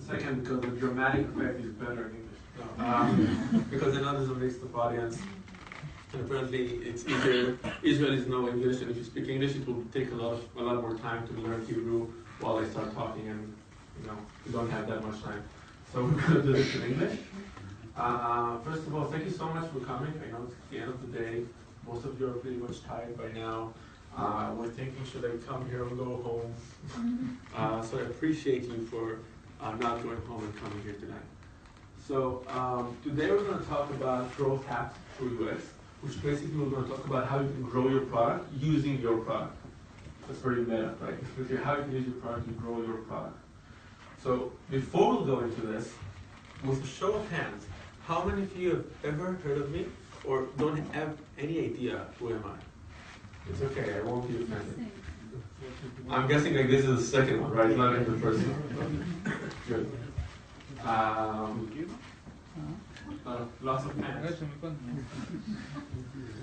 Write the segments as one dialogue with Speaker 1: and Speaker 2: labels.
Speaker 1: Second, because the dramatic effect is better in English. No, because I know there's a mixed up audience. And apparently it's easier. Israelis know English, and if you speak English, it will take a lot more time to learn Hebrew while I start talking, and you don't have that much time. So we're going to do this in English. First of all, thank you so much for coming. I know it's the end of the day. Most of you are pretty much tired by now. We're thinking, should I come here or go home? So I appreciate you for not going home and coming here tonight. So today we're going to talk about growth hacks for UX, which basically we're going to talk about how you can grow your product using your product. That's very meta, right? It's how you can use your product to grow your product. So before we go into this, with a show of hands, how many of you have ever heard of me or don't have any idea who am I? It's okay, I won't be offended. I'm guessing like this is the second one, right? It's not like the first one. Good. Lots of hands.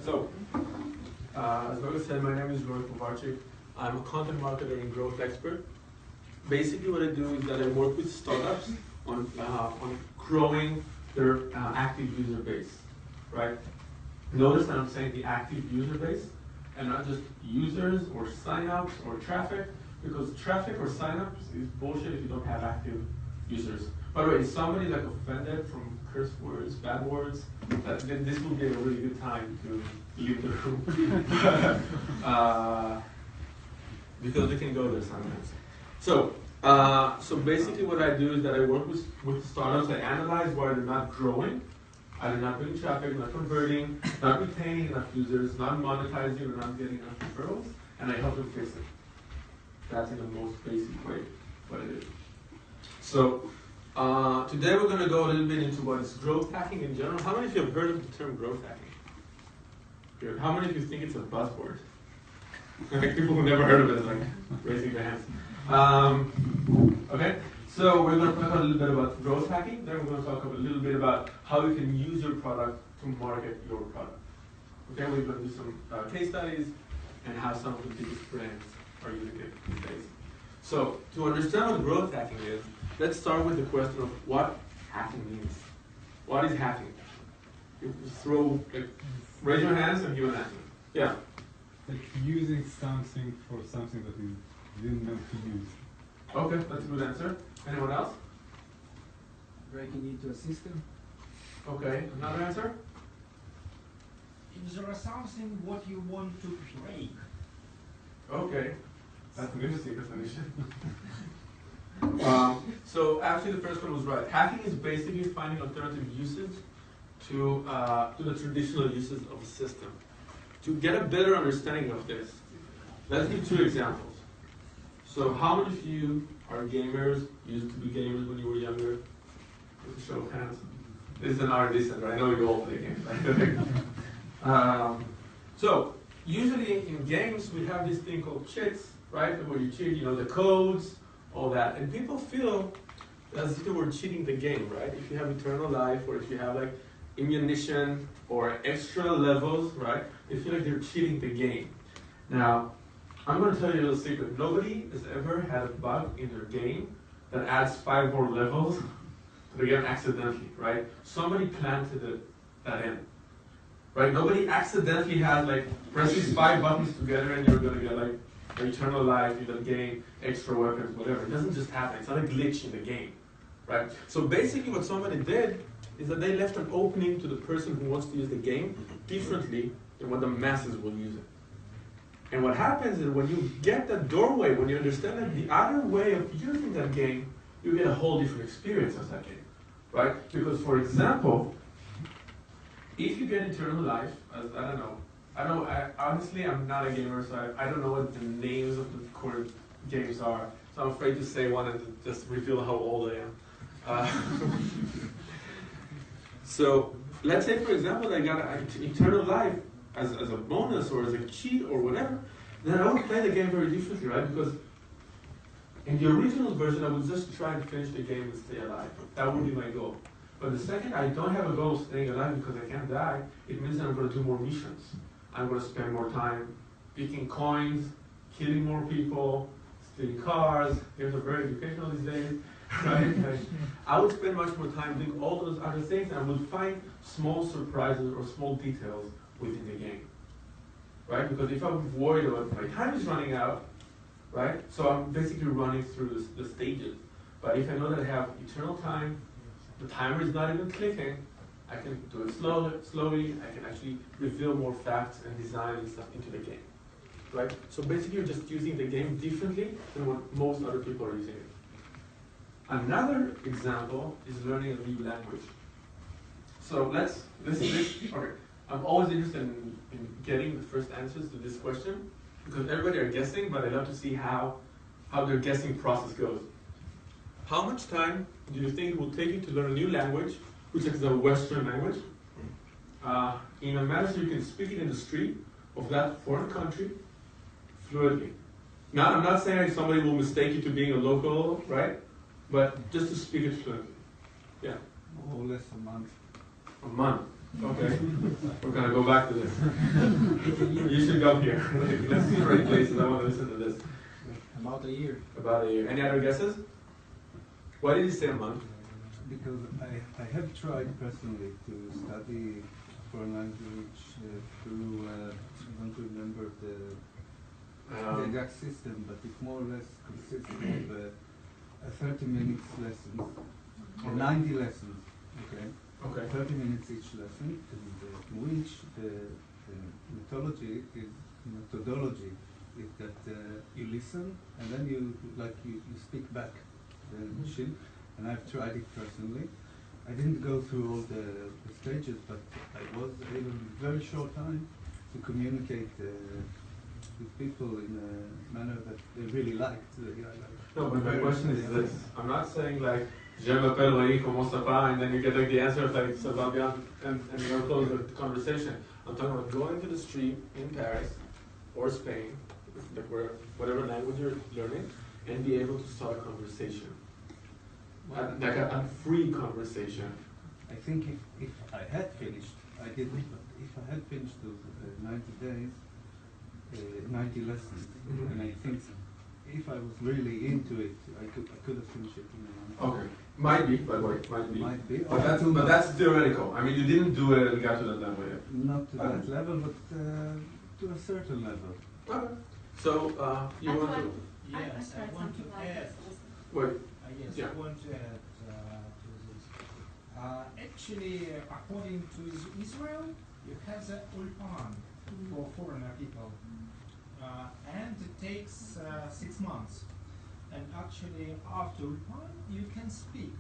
Speaker 1: So, as Roger said, my name is Povarchik. I'm a content marketer and growth expert. Basically what I do is that I work with startups on growing their active user base, right? Notice that I'm saying the active user base and not just users or signups or traffic, because traffic or signups is bullshit if you don't have active users. By the way, if somebody like offended from curse words, bad words, this will be a really good time to leave the room. Because we can go there sometimes. So basically what I do is that I work with startups. I analyze why they're not growing, either not getting traffic, not converting, not retaining enough users, not monetizing, or not getting enough referrals, and I help them fix it. That's in the most basic way what I do. So today we're going to go a little bit into what is growth hacking in general. How many of you have heard of the term growth hacking? Good. How many of you think it's a buzzword? Like people who never heard of it, like raising their hands. Okay, so we're going to talk a little bit about growth hacking. Then we're going to talk a little bit about how you can use your product to market your product. Okay, we're going to do some case studies and how some of the biggest brands are using it these days. So to understand what growth hacking is, let's start with the question of what hacking means. What is hacking? You raise your hands and give an answer. Yeah.
Speaker 2: Like using something for something that you didn't know to use.
Speaker 1: Okay, that's a good answer. Anyone else?
Speaker 3: Breaking into a system.
Speaker 1: Okay, another answer?
Speaker 4: Is there something what you want to break?
Speaker 1: Okay, that's an interesting definition. So actually the first one was right. Hacking is basically finding alternative usage to the traditional uses of a system. To get a better understanding of this, let's give two examples. So how many of you are gamers, used to be gamers when you were younger? With a show of hands. This is an R&D center, I know you all play games, right? So usually in games we have this thing called cheats, right? Where you cheat, the codes, all that. And people feel as if they were cheating the game, right? If you have eternal life, or if you have like ammunition or extra levels, right? They feel like they're cheating the game. Now, I'm going to tell you a little secret. Nobody has ever had a bug in their game that adds 5 more levels to the game accidentally, right? Somebody planted that in, right? Nobody accidentally has press these 5 buttons together and you're going to get eternal life, you're going to gain extra weapons, whatever. It doesn't just happen. It's not a glitch in the game, right? So basically what somebody did is that they left an opening to the person who wants to use the game differently than what the masses will use it. And what happens is when you get that doorway, when you understand that the other way of using that game, you get a whole different experience of that game, right? Because for example, if you get eternal life, honestly, I'm not a gamer, so I don't know what the names of the core games are. So I'm afraid to say one and just reveal how old I am. So let's say, for example, I got an eternal life as a bonus or as a cheat or whatever, then I would play the game very differently, right? Because in the original version, I would just try and finish the game and stay alive. That would be my goal. But the second I don't have a goal of staying alive because I can't die, it means that I'm going to do more missions. I'm going to spend more time picking coins, killing more people, stealing cars. Games are very educational these days, right? Like, I would spend much more time doing all those other things, and I would find small surprises or small details within the game, right? Because if I'm worried about my time is running out, right? So I'm basically running through the stages. But if I know that I have eternal time, the timer is not even clicking, I can do it slowly, I can actually reveal more facts and design and stuff into the game, right? So basically you're just using the game differently than what most other people are using it. Another example is learning a new language. So okay, I'm always interested in getting the first answers to this question, because everybody are guessing, but I love to see how their guessing process goes. How much time do you think it will take you to learn a new language, which is a Western language, in a manner so you can speak it in the street of that foreign country fluently? Now, I'm not saying somebody will mistake you to being a local, right? But just to speak it fluently. Yeah?
Speaker 2: More or less a month.
Speaker 1: A month. Okay. We're going to go back to this. You should come here. Let's see the right places. I want to listen to this.
Speaker 4: About a year.
Speaker 1: About a year. Any other guesses? Why did you say a month?
Speaker 2: Because I have tried personally to study foreign language through, I don't remember the exact system, but it more or less consists of 30 minutes lessons, 90 lessons, okay?
Speaker 1: Okay.
Speaker 2: 30 minutes each lesson, in which the methodology is that you listen and then you speak back the machine. And I've tried it personally. I didn't go through all the stages, but I was able in a very short time to communicate with people in a manner that they really liked.
Speaker 1: No, but my question is this. I'm not saying like, je m'appelle Ray, comment ça va, and then you get like the answer of like, ça va bien, and you'll close the conversation. I'm talking about going to the street in Paris or Spain, like whatever language you're learning, and be able to start a conversation. Like a free conversation.
Speaker 2: I think if I had finished, I didn't, but if I had finished those 90 days, 90 lessons, and I think if I was really into it, I could have finished it in a month.
Speaker 1: Okay, might be, by the way, might be.
Speaker 2: But
Speaker 1: that's theoretical. I mean, you didn't do it and got to that level yet.
Speaker 2: Not to that level, but to a certain level.
Speaker 1: Okay. So you want to?
Speaker 4: Yes, I want to add.
Speaker 1: Wait.
Speaker 4: Yes,
Speaker 1: Yeah.
Speaker 4: I want to add to this. Actually, according to Israel, you have the ulpan for foreigner people, and it takes 6 months. And actually, after ulpan, you can speak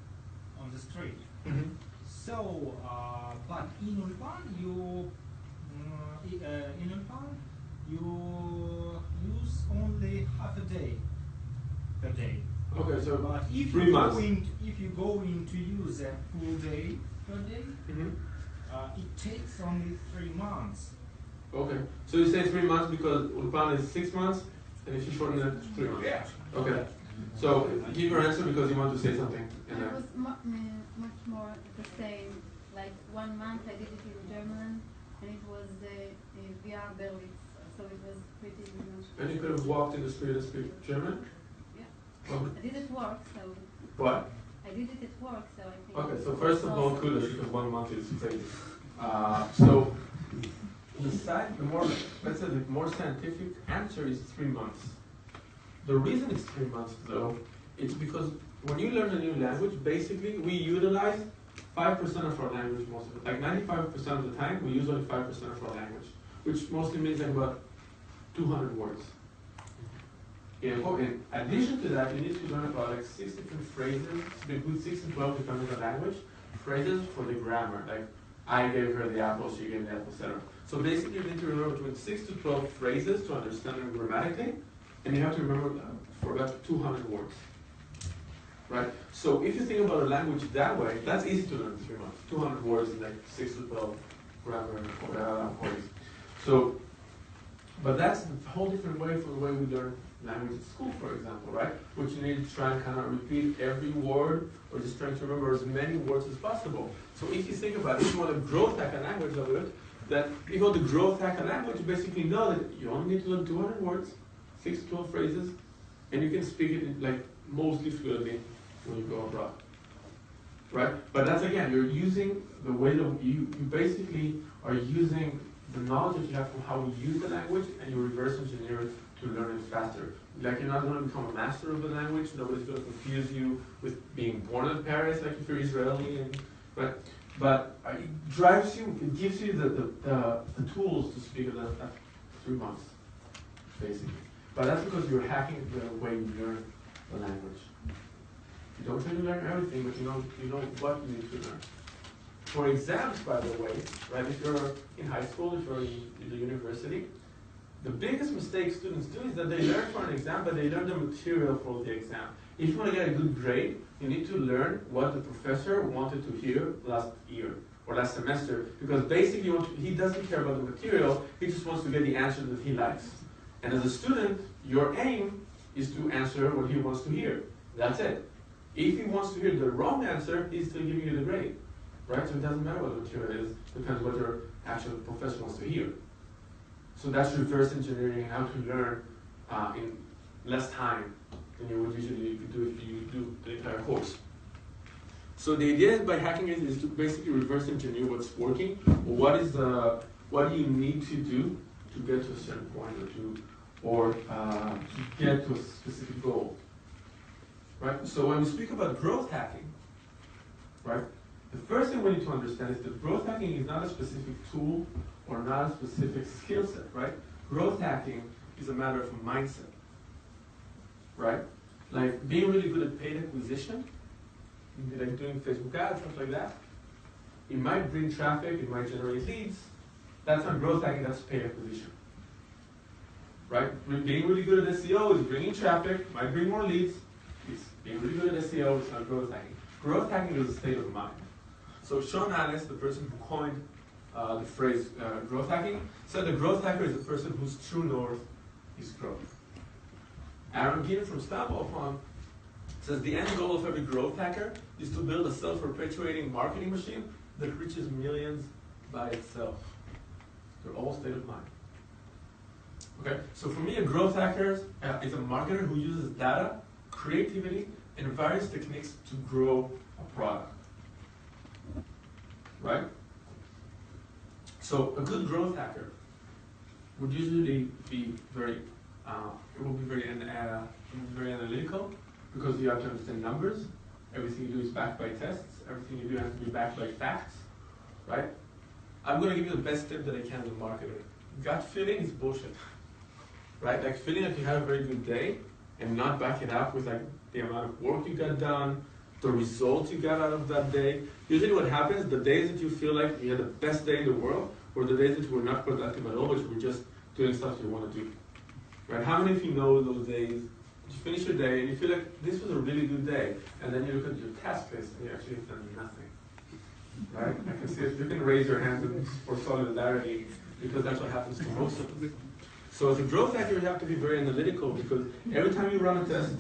Speaker 4: on the street.
Speaker 1: Mm-hmm.
Speaker 4: So, but in ulpan, you use only half a day per day.
Speaker 1: Okay, so
Speaker 4: But if
Speaker 1: 3 months.
Speaker 4: if you go in to use a full day per day,
Speaker 1: Mm-hmm.
Speaker 4: it takes only 3 months.
Speaker 1: Okay, so you say 3 months because Ulpan is 6 months, and if you shorten it, 3 months.
Speaker 4: Yeah.
Speaker 1: Okay. So give your answer because you want to say something.
Speaker 3: It was much more the same. Like 1 month I did it in German, and it was via Berlitz, so it was pretty much.
Speaker 1: And you could have walked in the street and speak German?
Speaker 3: Yeah.
Speaker 1: Okay.
Speaker 3: I did it work, so.
Speaker 1: What?
Speaker 3: I did it at work, so I think.
Speaker 1: Okay, so first of all, kudos because 1 month is crazy. So the more, let's say the more scientific answer is 3 months. The reason it's 3 months though, it's because when you learn a new language, basically we utilize 5% of our language most of it. Like 95% of the time, we use only 5% of our language, which mostly means like about 200 words. In addition to that, you need to learn about like 6 different phrases, between 6 and 12 depending on the language, phrases for the grammar, like I gave her the apple, she gave me the apple, etc. So basically you need to remember between 6 to 12 phrases to understand them grammatically, and you have to remember for about 200 words. Right? So if you think about a language that way, that's easy to learn in 3 months. 200 words in like 6 to 12 grammar points. So, but that's a whole different way from the way we learn language at school, for example, right? Which you need to try and kind of repeat every word, or just trying to remember as many words as possible. So if you think about it, if you want to growth hack a language of it, that if you want to growth hack a language, you basically know that you only need to learn 200 words, 6 to 12 phrases, and you can speak it like mostly fluently when you go abroad, right? But that's again, you're using the way that you basically are using the knowledge that you have from how we use the language, and you reverse engineer it to learn it faster. Like you're not going to become a master of the language. Nobody's going to confuse you with being born in Paris, like if you're Israeli, and but it drives you. It gives you the tools to speak it at 3 months, basically. But that's because you're hacking the way you learn the language. You don't try to learn everything, but you know what you need to learn. For exams, by the way, right? If you're in high school, if you're in the university, the biggest mistake students do is that they learn for an exam, but they learn the material for the exam. If you want to get a good grade, you need to learn what the professor wanted to hear last year or last semester, because basically he doesn't care about the material, he just wants to get the answer that he likes. And as a student, your aim is to answer what he wants to hear. That's it. If he wants to hear the wrong answer, he's still giving you the grade. Right? So it doesn't matter what the material is, it depends what your actual professor wants to hear. So that's reverse engineering, how to learn in less time than you would usually do if you do the entire course. So the idea by hacking it is to basically reverse engineer what's working, or what do you need to do to get to a certain point, or to get to a specific goal. Right? So when we speak about growth hacking, right? The first thing we need to understand is that growth hacking is not a specific tool or not a specific skill set, right? Growth hacking is a matter of mindset, right? Like being really good at paid acquisition, like doing Facebook ads, stuff like that. It might bring traffic, it might generate leads. That's not growth hacking, that's paid acquisition, right? Being really good at SEO is bringing traffic, might bring more leads. It's being really good at SEO is not growth hacking. Growth hacking is a state of mind. So Sean Alice, the person who coined the phrase growth hacking, said the growth hacker is a person whose true north is growth. Aaron Ginn from StubHub says the end goal of every growth hacker is to build a self-perpetuating marketing machine that reaches millions by itself. They're all state of mind. Okay, so for me, a growth hacker is a marketer who uses data, creativity, and various techniques to grow a product. Right? So a good growth hacker would usually be very analytical, because you have to understand numbers. Everything you do is backed by tests. Everything you do has to be backed by facts. Right? I'm going to give you the best tip that I can as a marketer. Gut feeling is bullshit. Right? Like feeling like you had a very good day and not back it up with like the amount of work you got done, the results you got out of that day. Usually what happens, the days that you feel like you had the best day in the world were the days that you were not productive at all, but you were just doing stuff you want to do. Right? How many of you know those days, you finish your day and you feel like this was a really good day, and then you look at your task list and you actually have done nothing. Right? I can see it. You can raise your hand for solidarity, because that's what happens to most of us. So as a growth hacker, you have to be very analytical, because every time you run a test,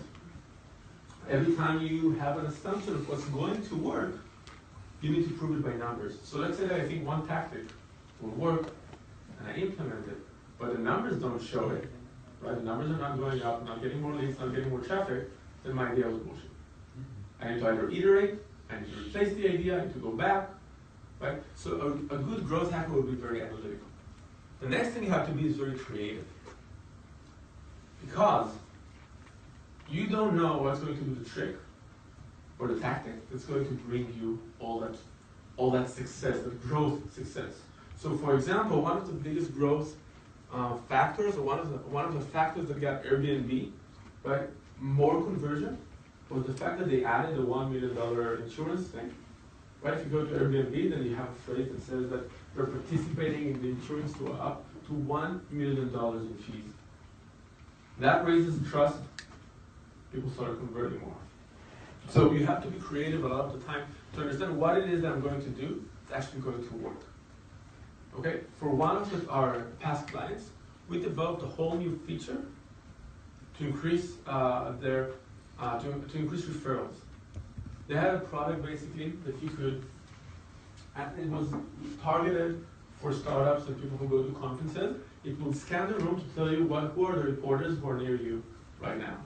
Speaker 1: every time you have an assumption of what's going to work, you need to prove it by numbers. So let's say that I think one tactic will work, and I implement it, but the numbers don't show it, right? The numbers are not going up, not getting more leads, not getting more traffic, then my idea was bullshit. I need to either iterate, I need to replace the idea, I need to go back, right? So a good growth hacker will be very analytical. The next thing you have to be is very creative. Because you don't know what's going to do the trick or the tactic that's going to bring you all that success, that growth success. So for example, one of the biggest growth factors, or one of the factors that got Airbnb, right, more conversion, was the fact that they added the $1 million insurance thing. Right? If you go to Airbnb, then you have a phrase that says that you're participating in the insurance to up to $1 million in fees. That raises trust. People start converting more. So you have to be creative a lot of the time to understand what it is that I'm going to do that's actually going to work. Okay? For one of our past clients, we developed a whole new feature to increase to increase referrals. They had a product basically that you could, and it was targeted for startups and people who go to conferences. It will scan the room to tell you who are the reporters who are near you right now.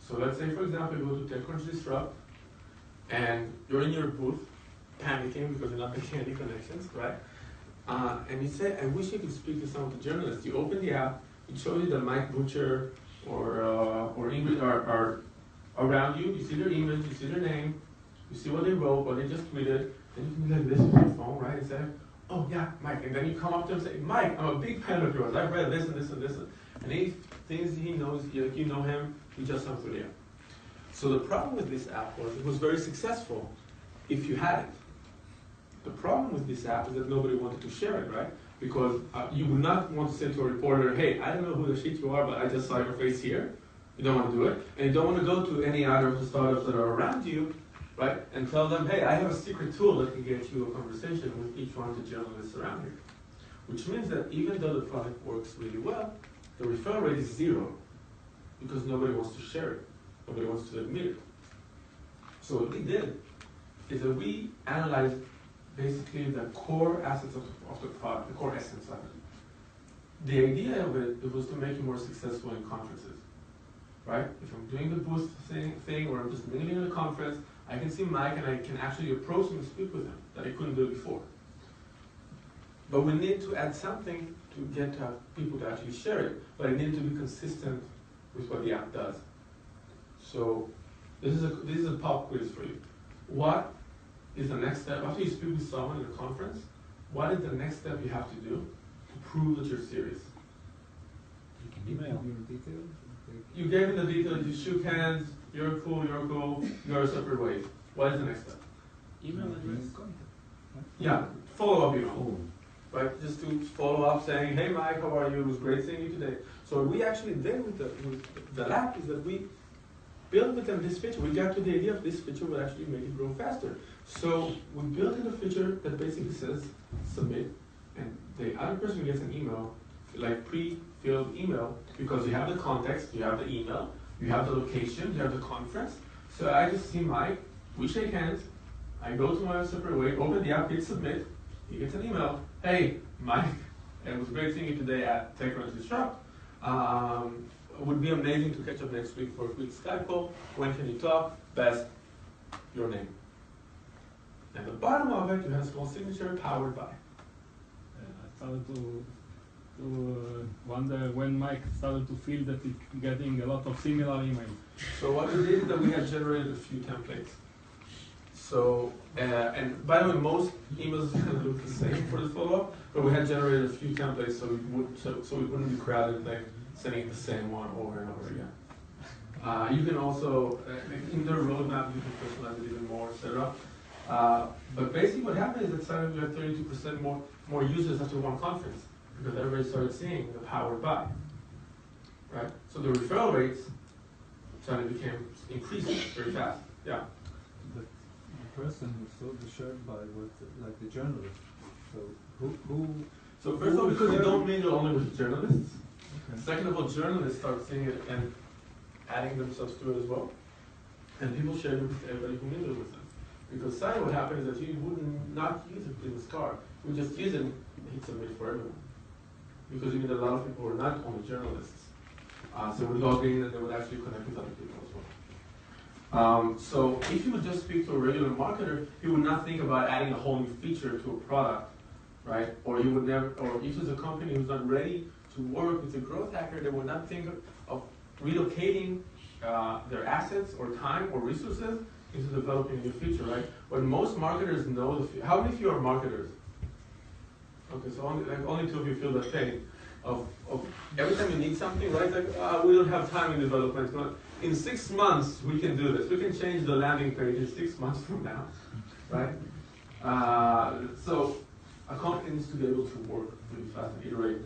Speaker 1: So let's say, for example, you go to TechCrunch Disrupt, and you're in your booth, panicking because you're not making any connections, right? And you say, I wish I could speak to some of the journalists. You open the app, it shows you that Mike Butcher or Ingrid are around you. You see their image, you see their name, you see what they wrote, what they just tweeted, and you can be like this with your phone, right? And say, oh yeah, Mike. And then you come up to him and say, Mike, I'm a big fan of yours. I've read this and this and this. And any things he knows, like you know him, he just comes through the app. So the problem with this app was it was very successful if you had it. The problem with this app is that nobody wanted to share it, right? Because you would not want to say to a reporter, hey, I don't know who the shit you are, but I just saw your face here. You don't want to do it. And you don't want to go to any other of the startups that are around you, right? And tell them, hey, I have a secret tool that can get you a conversation with each one of the journalists around here. Which means that even though the product works really well, the referral rate is 0 because nobody wants to share it. Nobody wants to admit it. So what we did is that we analyzed basically the core assets of the product, the core essence of it. The idea of it was to make you more successful in conferences, right? If I'm doing the booth thing or I'm just mingling in a conference, I can see Mike and I can actually approach him and speak with him that I couldn't do before. But we need to add something to get people to actually share it, but it needs to be consistent with what the app does. So this is a pop quiz for you. What is the next step after you speak with someone in a conference? What is the next step you have to do to prove that you're serious?
Speaker 2: You can email your details.
Speaker 1: You gave him the details. You shook hands. You're cool. You're a separate ways. What is the next step?
Speaker 2: Email address.
Speaker 1: Yeah, follow up email. Right, just to follow up saying, hey Mike, how are you? It was great seeing you today. So what we actually did with the app is that we built with them this feature. We got to the idea of this feature would actually make it grow faster. So we built in a feature that basically says submit, and the other person gets an email, like pre-filled email, because you have the context, you have the email, you have the location, you have the conference. So I just see Mike, we shake hands, I go to my separate way, open the app, hit submit, he gets an email, hey Mike, it was great seeing you today at TechCrunch Disrupt. It would be amazing to catch up next week for a quick Skype call. When can you talk? Best, your name. At the bottom of it, you have a small signature powered by.
Speaker 5: I started to wonder when Mike started to feel that it's getting a lot of similar emails.
Speaker 1: So what we did is that we had generated a few templates. So, and by the way, most emails look the same for the follow-up, but we had generated a few templates so we wouldn't be crowded like sending the same one over and over again. You can also, in their roadmap, you can personalize it even more, etc. But basically what happened is that suddenly we had 32% more users after one conference because everybody started seeing the powered by, right? So the referral rates suddenly increased very fast, yeah.
Speaker 2: The person who sold the shirt by was like the journalist. So who?
Speaker 1: So first of all, because you don't mingle only with journalists.
Speaker 2: Okay.
Speaker 1: Second of all, journalists start seeing it and adding themselves to it as well. And people share it with everybody who mingle with them. Because suddenly what happens is that you would not use a business card. You would just use it and hit submit for everyone. Because you meet a lot of people who are not only journalists. So they would log in and they would actually connect with other people as well. So if you would just speak to a regular marketer, he would not think about adding a whole new feature to a product, right? Or you would never, or if it's a company who's not ready to work with a growth hacker, they would not think of relocating their assets or time or resources into developing a new feature, right? When most marketers know how many of you are marketers? Okay, so only 2 of you feel that pain of every time you need something, right? Like we don't have time in development. In 6 months we can do this. We can change the landing page in 6 months from now, right? So a company needs to be able to work really fast and iterate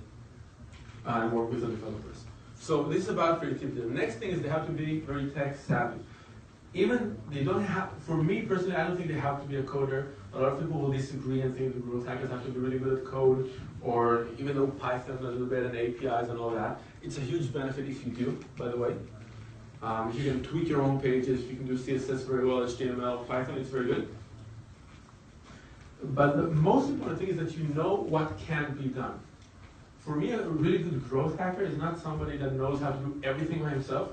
Speaker 1: and work with the developers. So this is about creativity. The next thing is they have to be very tech savvy. Even they don't have, for me personally, I don't think they have to be a coder. A lot of people will disagree and think the growth hackers have to be really good at code, or even though Python a little bit and APIs and all that. It's a huge benefit if you do, by the way. If you can tweak your own pages, if you can do CSS very well, HTML, Python, it's very good. But the most important thing is that you know what can be done. For me, a really good growth hacker is not somebody that knows how to do everything by himself,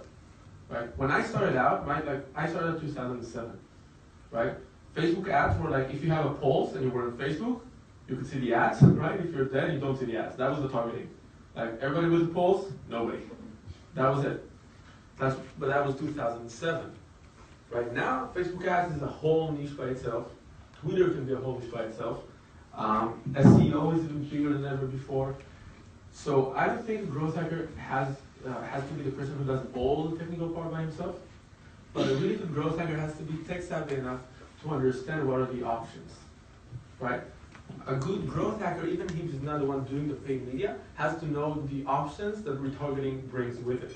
Speaker 1: right? When I started out, I started in 2007, right? Facebook ads were like, if you have a pulse and you were on Facebook, you could see the ads, right? If you're dead, you don't see the ads. That was the targeting. Like, everybody with a pulse, nobody. That was it. But that was 2007. Right now, Facebook ads is a whole niche by itself. Twitter can be a whole niche by itself. SEO is even bigger than ever before. So I don't think a growth hacker has to be the person who does all the technical part by himself. But a really good growth hacker has to be tech savvy enough to understand what are the options, right? A good growth hacker, even if he's not the one doing the paid media, has to know the options that retargeting brings with it.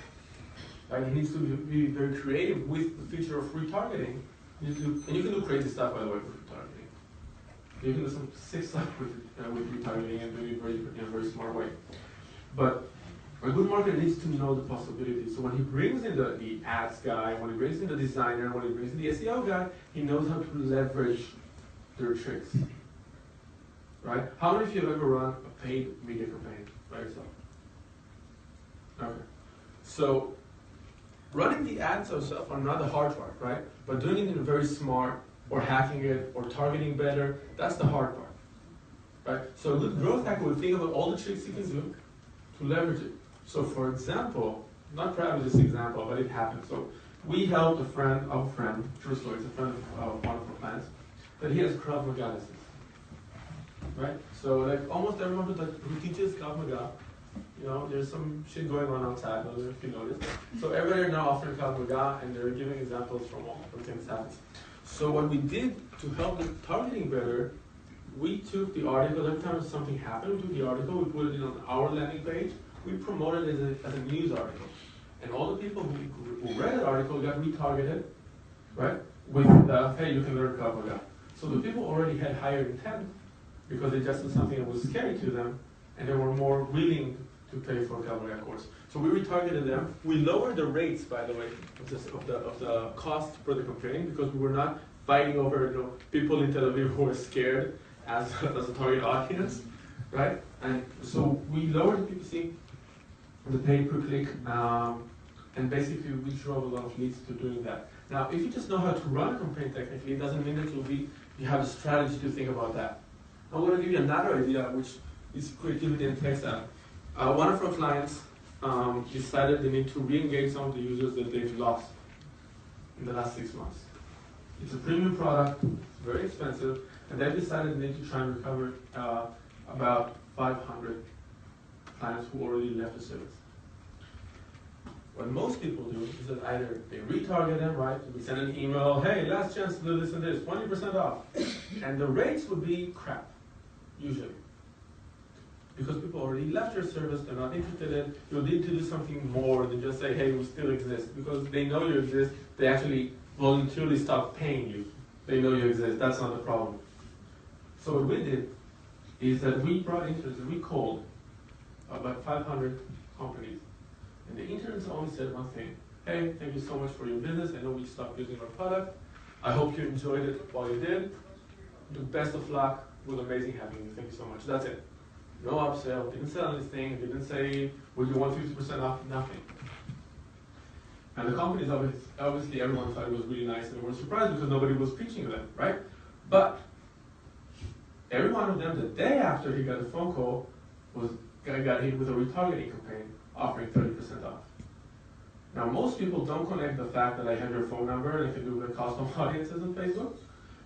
Speaker 1: Right? He needs to be very creative with the feature of retargeting. And you can do crazy stuff, by the way, with retargeting. You can do some sick stuff with retargeting and do it in a very smart way. But a good marketer needs to know the possibilities. So when he brings in the ads guy, when he brings in the designer, when he brings in the SEO guy, he knows how to leverage their tricks. Right? How many of you have ever run a paid media campaign by yourself? Okay. So running the ads yourself are not the hard part, right? But doing it in a very smart, or hacking it, or targeting better, that's the hard part. Right? So a good growth hacker will think about all the tricks he can do to leverage it. So for example, not proud of this example, but it happened. So we helped a friend of a friend, true story, it's a friend of one of our clients, that he has Krav Maga lessons. Right? So like almost everyone who teaches Krav Maga, you know, there's some shit going on outside, I don't know if you noticed. So everybody are now offering Krav Maga and they're giving examples from all the things happens. So what we did to help the targeting better, we took the article, every time something happened, we took the article, we put it on our landing page, we promoted it as a news article. And all the people who read the article got retargeted, right? With, hey, you can learn Krav Maga. So the people already had higher intent because they just did something that was scary to them, and they were more willing to pay for a Krav Maga course. So we retargeted them. We lowered the rates, by the way, of the cost for the campaign because we were not fighting over people in Tel Aviv who were scared as a target audience, right? And so we lowered the PPC, the pay per click, and basically we drove a lot of leads to doing that. Now, if you just know how to run a campaign technically, it doesn't mean that you have a strategy to think about that. I'm going to give you another idea, which is creativity and text app. One of our clients decided they need to re-engage some of the users that they've lost in the last 6 months. It's a premium product, it's very expensive, and they decided they need to try and recover about 500 clients who already left the service. What most people do is that either they retarget them, right? We send an email, hey, last chance to do this and this, 20% off. And the rates would be crap, usually. Because people already left your service, they're not interested in it, you'll need to do something more than just say, hey, we still exist. Because they know you exist, they actually voluntarily stop paying you. They know you exist, that's not the problem. So what we did is that we brought interns and we called about 500 companies. And the interns only said one thing. Hey, thank you so much for your business. I know we stopped using our product. I hope you enjoyed it while you did. The best of luck. It was amazing having you. Thank you so much. That's it. No upsell. Didn't sell anything. Didn't say, would you want 50% off? Nothing. And the companies, obviously everyone thought it was really nice and they were surprised because nobody was pitching them, right? But every one of them, the day after he got a phone call, got hit with a retargeting campaign offering 30% off. Now, most people don't connect the fact that I have your phone number and I can do the custom audiences on Facebook,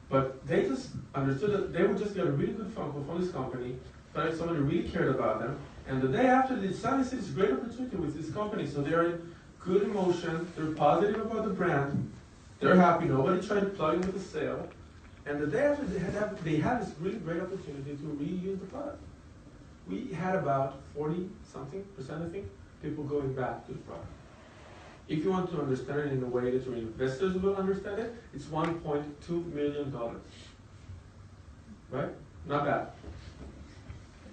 Speaker 1: but they just understood that they would just get a really good phone call from this company, thought somebody really cared about them, and the day after they decided to see this great opportunity with this company, so they're in good emotion, they're positive about the brand, they're happy, nobody tried to plug in with a sale, and the day after they had this really great opportunity to reuse the product. We had about 40-something%, I think, people going back to the product. If you want to understand it in a way that your investors will understand it, it's $1.2 million. Right? Not bad.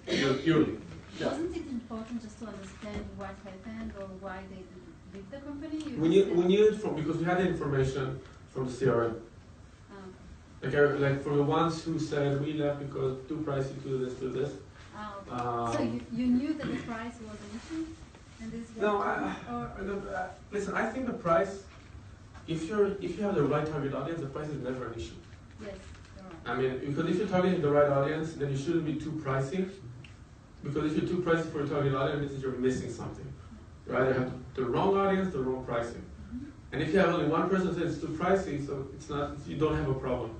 Speaker 1: Yearly. Yeah.
Speaker 3: Wasn't it important just to understand what happened or why they leave the company?
Speaker 1: We knew it because we had the information from the CRM. Like for the ones who said we left because too pricey to do this.
Speaker 3: So you knew that the price was an issue? And this is
Speaker 1: No,
Speaker 3: or
Speaker 1: listen, I think the price, if you have the right target audience, the price is never an issue.
Speaker 3: yes, you're right.
Speaker 1: I mean, because if you're targeting the right audience, then you shouldn't be too pricey. Because if you're too pricey for your target audience, it means you're missing something. You either have the wrong audience, the wrong pricing. And if you have only one person saying it's too pricey, so it's not, you don't have a problem.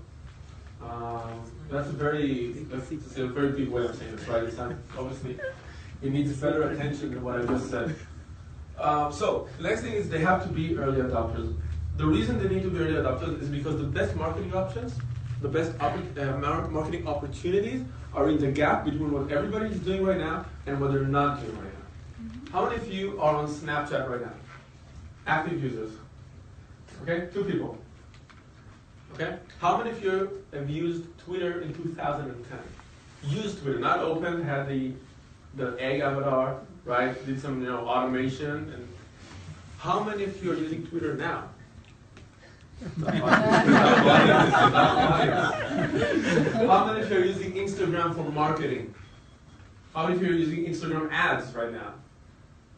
Speaker 1: That's a very big way of saying this, right? It's not, obviously, it needs better attention than what I just said. So, the next thing is they have to be early adopters. The reason they need to be early adopters is because the best marketing options, the best marketing opportunities are in the gap between what everybody is doing right now and what they're not doing right now. How many of you are on Snapchat right now? Active users. Okay, 2 people. Okay, how many of you have used Twitter in 2010? Used Twitter, not open, had the egg avatar, right? Did some automation, and how many of you are using Twitter now? How many of you are using Instagram for marketing? How many of you are using Instagram ads right now?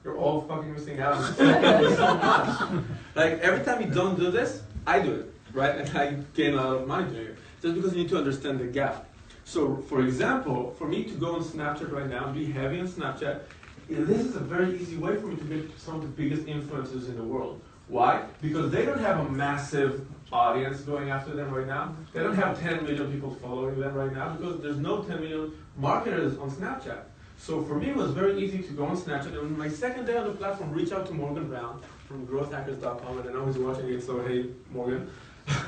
Speaker 1: You're all fucking missing out on so much. Like, every time you don't do this, I do it, right? And I gain a lot of money doing it. Just because you need to understand the gap. So, for example, for me to go on Snapchat right now and be heavy on Snapchat, this is a very easy way for me to get to some of the biggest influencers in the world. Why? Because they don't have a massive audience going after them right now. They don't have 10 million people following them right now because there's no 10 million marketers on Snapchat. So for me, it was very easy to go on Snapchat, and on my second day on the platform, reach out to Morgan Brown from growthhackers.com, and I know he's watching it, so hey, Morgan.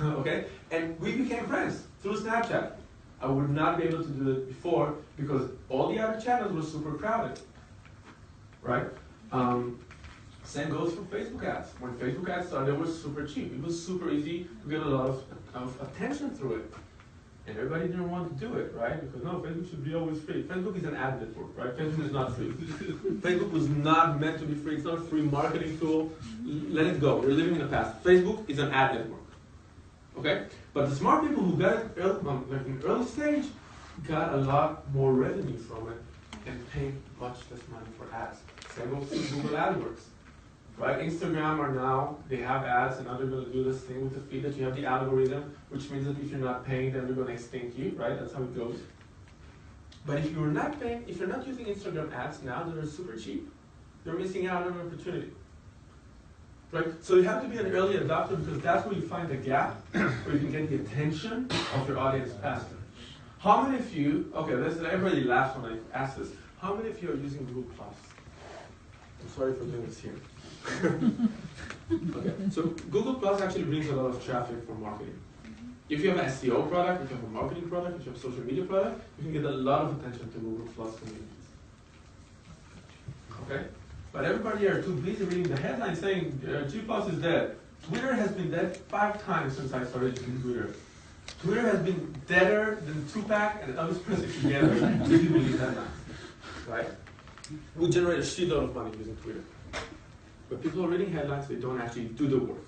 Speaker 1: Okay? And we became friends through Snapchat. I would not be able to do it before because all the other channels were super crowded. Right? Same goes for Facebook ads. When Facebook ads started, it was super cheap. It was super easy to get a lot of attention through it. And everybody didn't want to do it, right? Because no, Facebook should be always free. Facebook is an ad network, right? Facebook is not free. Facebook was not meant to be free. It's not a free marketing tool. Let it go. We're living in the past. Facebook is an ad network. Okay? But the smart people who got it like in early stage got a lot more revenue from it and paid much less money for ads. Same goes to Google AdWords. Right? Instagram are now, they have ads, and now they're going to do this thing with the feed that you have the algorithm, which means that if you're not paying, then they're going to extinct you, right? That's how it goes. But if you're not paying, if you're not using Instagram ads now that are super cheap, you're missing out on an opportunity. Right? So you have to be an early adopter because that's where you find the gap, where you can get the attention of your audience faster. How many of you, okay, everybody laughs when I ask this, how many of you are using Google+? I'm sorry for doing this here. Okay, so Google Plus actually brings a lot of traffic for marketing. If you have an SEO product, if you have a marketing product, if you have a social media product, you can get a lot of attention to Google Plus communities. Okay? But everybody are too busy reading the headline saying G Plus is dead. Twitter has been dead 5 times since I started using Twitter. Twitter has been deader than Tupac and Elvis Presley together. If you believe that now. Right? We generate a shitload of money using Twitter. But people are reading headlines, they don't actually do the work.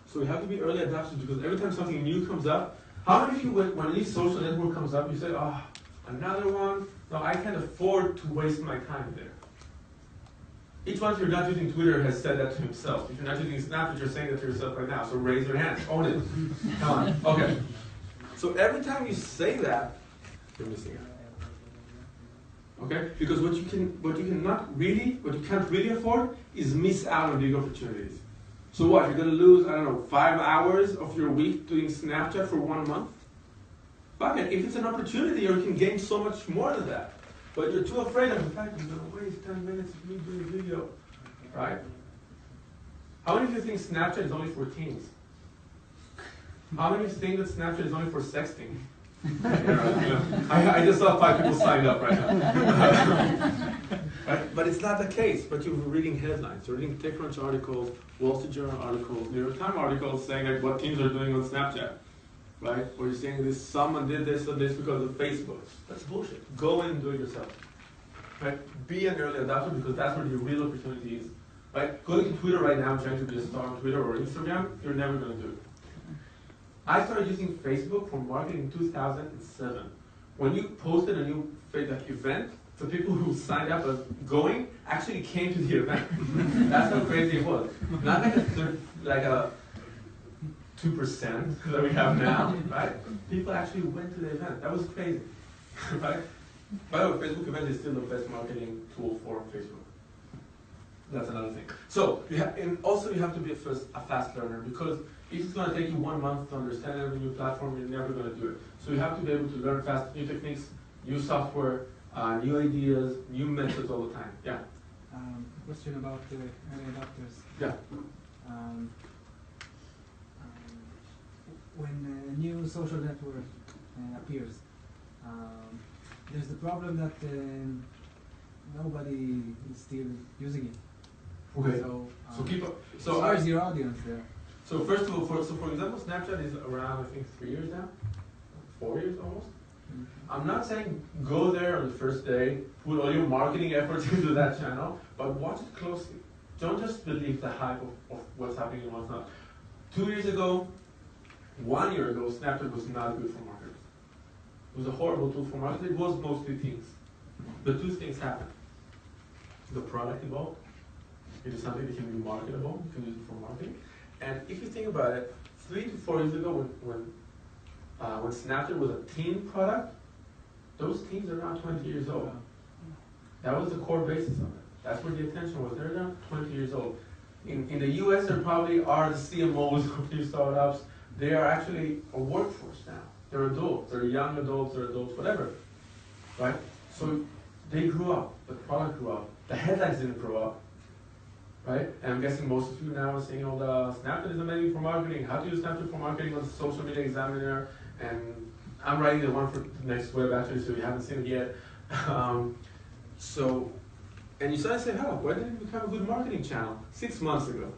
Speaker 1: So we have to be early adopters because every time something new comes up, how many of you, when a new social network comes up, you say, oh, another one? No, I can't afford to waste my time there. Each one, if you're not using Twitter, has said that to himself. If you're not using Snapchat, you're saying that to yourself right now. So raise your hands, own it. Come on, okay. So every time you say that, you're missing out. Okay? Because what you can't really afford is miss out on big opportunities. So what, you're gonna lose, 5 hours of your week doing Snapchat for 1 month? Fuck it, if it's an opportunity, you can gain so much more than that. But you're too afraid of the fact you're gonna waste 10 minutes of me doing a video, right? How many of you think Snapchat is only for teens? How many of you think that Snapchat is only for sexting? I just saw 5 people signed up right now. Right? But it's not the case. But you're reading headlines. You're reading TechCrunch articles, Wall Street Journal articles, New York Times articles saying like what teens are doing on Snapchat. Right? Or you're saying this, someone did this or this because of Facebook. That's bullshit. Go in and do it yourself. Right? Be an early adopter because that's where your real opportunity is. Right? Going to Twitter right now and trying to be a star on Twitter or Instagram, you're never going to do it. I started using Facebook for marketing in 2007. When you posted a new event, So people who signed up as going actually came to the event. That's how crazy it was. Not like a 2% that we have now, right? People actually went to the event. That was crazy, right? By the way, Facebook event is still the best marketing tool for Facebook. That's another thing. So, and also you have to be a fast learner, because if it's going to take you 1 month to understand every new platform, you're never going to do it. So you have to be able to learn fast, new techniques, new software, new ideas, new methods all the time. Yeah?
Speaker 6: Question about the early adopters.
Speaker 1: Yeah.
Speaker 6: When a new social network appears, there's the problem that nobody is still using it.
Speaker 1: Okay.
Speaker 6: So where's your audience there?
Speaker 1: So first of all, for example, Snapchat is around, I think, 3 years now, 4 years almost. I'm not saying go there on the first day, put all your marketing efforts into that channel, but watch it closely. Don't just believe the hype of what's happening and what's not. 2 years ago, 1 year ago, Snapchat was not good for marketers. It was a horrible tool for marketers. It was mostly teens. But two things happened. The product evolved. It is something that can be marketable. You can use it for marketing. And if you think about it, 3 to 4 years ago, when Snapchat was a teen product, those teens are now 20 years old. That was the core basis of it. That's where the attention was. They're now 20 years old. In the US, there probably are the CMOs of these startups. They are actually a workforce now. They're adults. They're young adults. They're adults, whatever. Right? So they grew up. The product grew up. The headlines didn't grow up. Right? And I'm guessing most of you now are saying, oh, the Snapchat is amazing for marketing. How to use Snapchat for marketing on the Social Media Examiner. And I'm writing the one for the next web actually, so you haven't seen it yet. And you suddenly say, oh, why didn't it become a good marketing channel 6 months ago?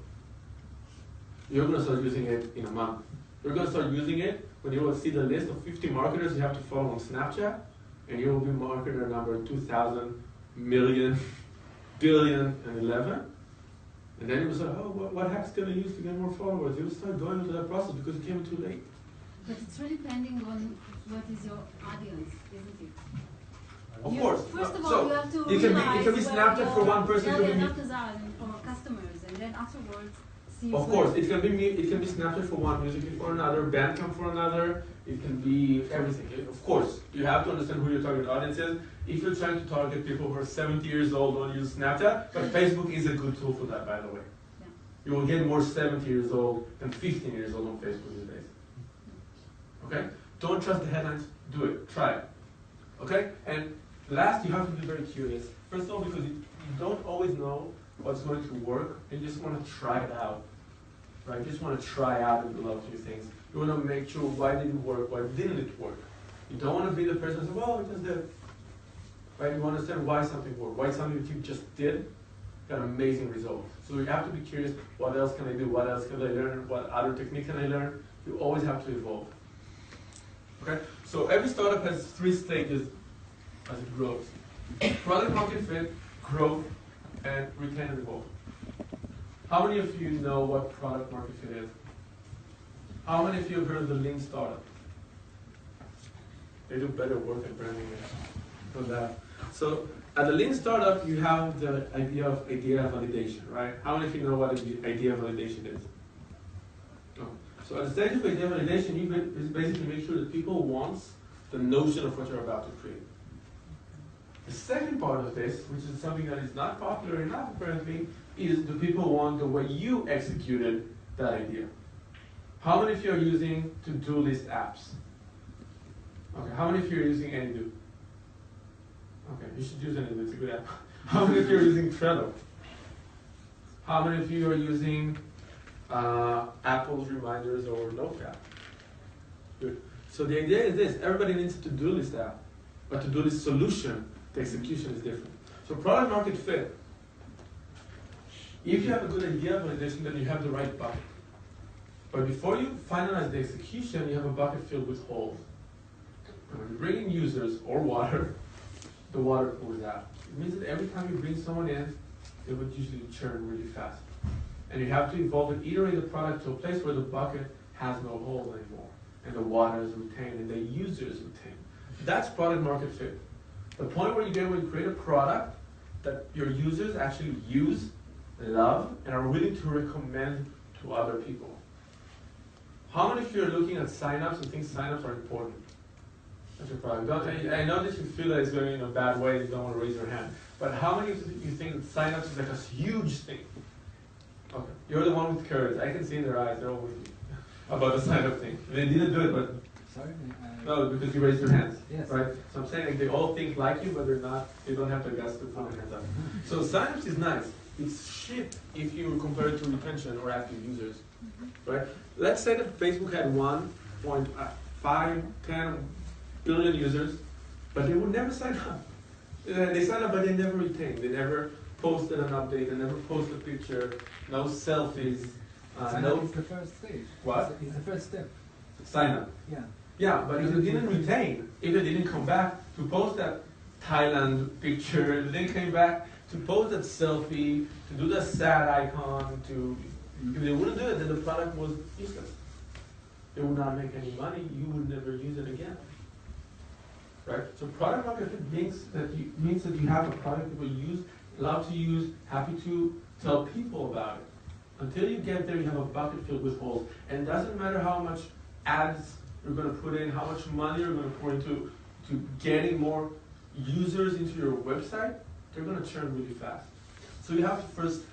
Speaker 1: You're going to start using it in a month. You're going to start using it when you will see the list of 50 marketers you have to follow on Snapchat, and you will be marketer number 2,000 million, billion, and 11. And then you will say, oh, what hack's going to use to get more followers? You will start going into that process because it came too late.
Speaker 3: But it's really depending on what is your audience, isn't it?
Speaker 1: Of course.
Speaker 3: First of all,
Speaker 1: So
Speaker 3: you have to
Speaker 1: it can be Snapchat for one person.
Speaker 3: Yeah, the adopters are and for customers, and then afterwards see.
Speaker 1: Of course, it can be Snapchat for one, music for another, Bandcamp for another. It can be everything. Of course, you have to understand who your target audience is. If you're trying to target people who are 70 years old, don't use Snapchat. But Facebook is a good tool for that, by the way.
Speaker 3: Yeah.
Speaker 1: You will get more 70 years old than 15 years old on Facebook these days. Okay? Don't trust the headlines. Do it. Try it. Okay? And last, you have to be very curious. First of all, because you don't always know what's going to work. You just want to try it out. Right? You just want to try out and do a few things. You want to make sure why did it work, why didn't it work. You don't want to be the person who says, well, it just did. Right? You want to understand why something worked, why something that you just did got amazing results. So you have to be curious, what else can I do, what else can I learn, what other technique can I learn. You always have to evolve. Okay? So every startup has 3 stages as it grows. Product market fit, growth, and retain and evolve. How many of you know what product market fit is? How many of you have heard of the lean startup? They do better work at branding than that. So at the lean startup, you have the idea of validation, right? How many of you know what the idea of validation is? No. So at the stage of idea validation, you basically make sure that people want the notion of what you're about to create. The second part of this, which is something that is not popular enough apparently, is do people want the way you executed that idea? How many of you are using to-do list apps? Okay, how many of you are using AnyDo? Okay, you should use AnyDo, it's a good app. How many of you are using Trello? How many of you are using Apple's reminders or Notepad? Good. So the idea is this, everybody needs a to-do list app, but to-do list solution, the execution is different. So product market fit. If you have a good idea validation, then you have the right bucket. But before you finalize the execution, you have a bucket filled with holes. And when you bring in users or water, the water pours out. It means that every time you bring someone in, they would usually churn really fast. And you have to evolve and iterate the product to a place where the bucket has no holes anymore. And the water is retained and the user is retained. That's product market fit. The point where you create a product that your users actually use, love, and are willing to recommend to other people. How many of you are looking at signups and think signups are important? That's your product. I know that you feel that it's going in a bad way, you don't want to raise your hand. But how many of you think that signups is like a huge thing? Okay, you're the one with courage. I can see in their eyes, they're all with me about the signup thing. They didn't do it, but
Speaker 6: Sorry?
Speaker 1: no, because you raised your hands,
Speaker 6: Yes.
Speaker 1: right? So I'm saying like they all think like you, but they're not. They don't have the guts to put their hands up. So signups is nice. It's shit if you compare it to retention or active users, right? Let's say that Facebook had 1.5, 10 billion users, but they would never sign up. They sign up, but they never retain. They never posted an update. They never posted a picture. No selfies.
Speaker 6: Sign
Speaker 1: No.
Speaker 6: up is the first stage.
Speaker 1: What?
Speaker 6: It's the first step.
Speaker 1: Sign up.
Speaker 6: Yeah.
Speaker 1: Yeah, but if they didn't retain, if they didn't come back to post that Thailand picture, if they came back to post that selfie, to do the sad icon, if they wouldn't do it, then the product was useless. It would not make any money. You would never use it again. Right? So product market fit means that you have a product people use, love to use, happy to tell people about it. Until you get there, you have a bucket filled with holes. And it doesn't matter how much ads you're going to put in, how much money you're going to pour into getting more users into your website, they're going to churn really fast. So you have to first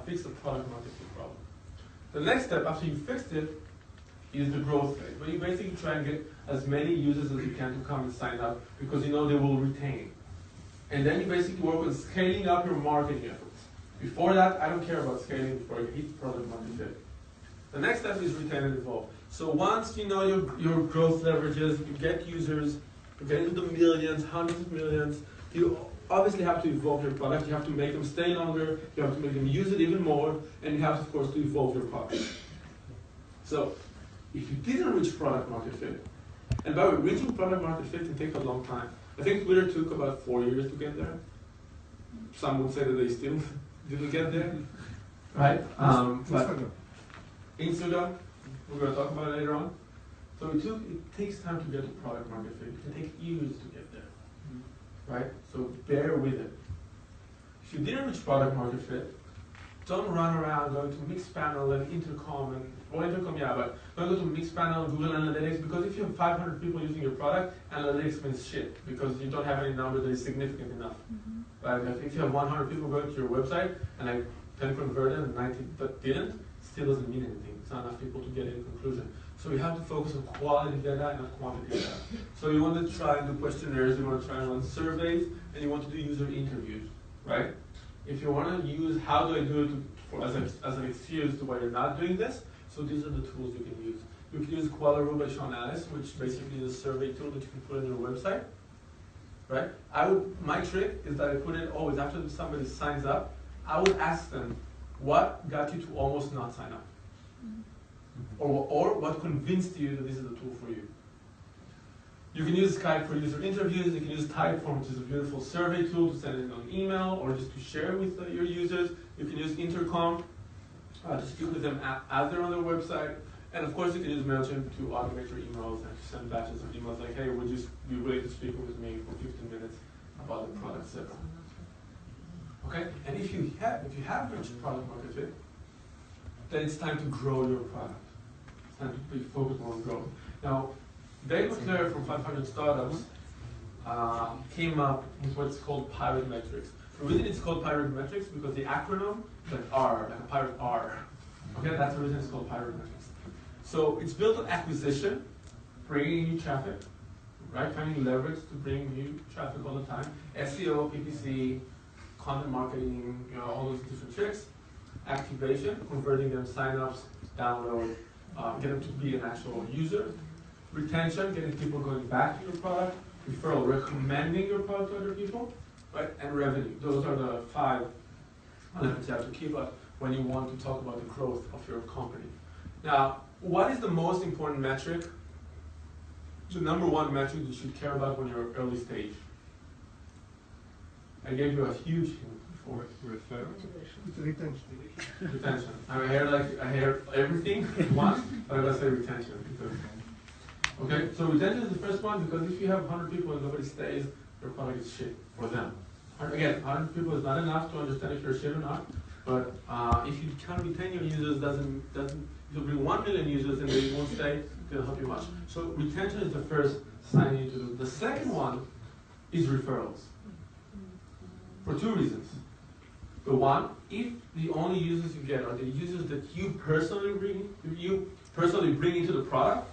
Speaker 1: fix the product market fit problem. The next step after you fixed it is the growth phase, where you basically try and get as many users as you can to come and sign up because you know they will retain. And then you basically work on scaling up your marketing efforts. Before that, I don't care about scaling before you hit product market fit. The next step is retain and evolve. So once you know your growth leverages, you get users, you get into the millions, hundreds of millions, you obviously have to evolve your product. You have to make them stay longer, you have to make them use it even more, and you have, of course, to evolve your product. So if you didn't reach product market fit, and by the way, reaching product market fit can take a long time. I think Twitter took about 4 years to get there. Some would say that they still didn't get there, right? But Instagram, we're going to talk about it later on. So it takes time to get to product market fit. It can take years to get there, right? So bear with it. If you didn't reach product market fit, don't run around going to Mixpanel and Intercom but don't go to Mixpanel and Google Analytics, because if you have 500 people using your product, analytics means shit because you don't have any number that is significant enough. Right? If you have 100 people going to your website and like 10 converted and 90 that didn't, still doesn't mean anything. It's not enough people to get any conclusion. So you have to focus on quality data and not quantity data. So you want to try and do questionnaires, you want to try and run surveys, and you want to do user interviews, right? If you want to use how do I do it as an excuse to why you're not doing this, so these are the tools you can use. You can use Qualaroo by Sean Alice, which basically is a survey tool that you can put on your website, right? My trick is that I put it always after somebody signs up, I would ask them, what got you to almost not sign up? Or what convinced you that this is a tool for you? You can use Skype for user interviews, you can use Typeform, which is a beautiful survey tool to send it on email or just to share with your users. You can use Intercom to speak with them as they're on their website. And of course you can use MailChimp to automate your emails and to send batches of emails like, hey, would you be willing to speak with me for 15 minutes about the product, etc. Okay? And if you have reached product market fit, then it's time to grow your product. It's time to be focused more on growth. Now, Dave McClure from 500 Startups came up with what's called pirate metrics. The reason it's called pirate metrics because the acronym is like R, like a pirate R. Okay, that's the reason it's called pirate metrics. So it's built on acquisition, bringing new traffic, right? Finding leverage to bring new traffic all the time. SEO, PPC, content marketing, all those different tricks. Activation, converting them, signups, download, get them to be an actual user. Retention, getting people going back to your product. Referral, recommending your product to other people. Right? And revenue. Those are the 5 elements you have to keep up when you want to talk about the growth of your company. Now, what is the most important metric? The number one metric you should care about when you're early stage. I gave you a huge hint before.
Speaker 2: Retention.
Speaker 1: Retention. I hear everything at once, but I'm going to say retention. Okay, so retention is the first one because if you have 100 people and nobody stays, your product is shit for them. Again, 100 people is not enough to understand if you're shit or not, but if you can't retain your users, you'll bring 1 million users and they won't stay, it'll help you much. So retention is the first sign you need to do. The second one is referrals. For two reasons. The one, if the only users you get are the users that you personally bring into the product,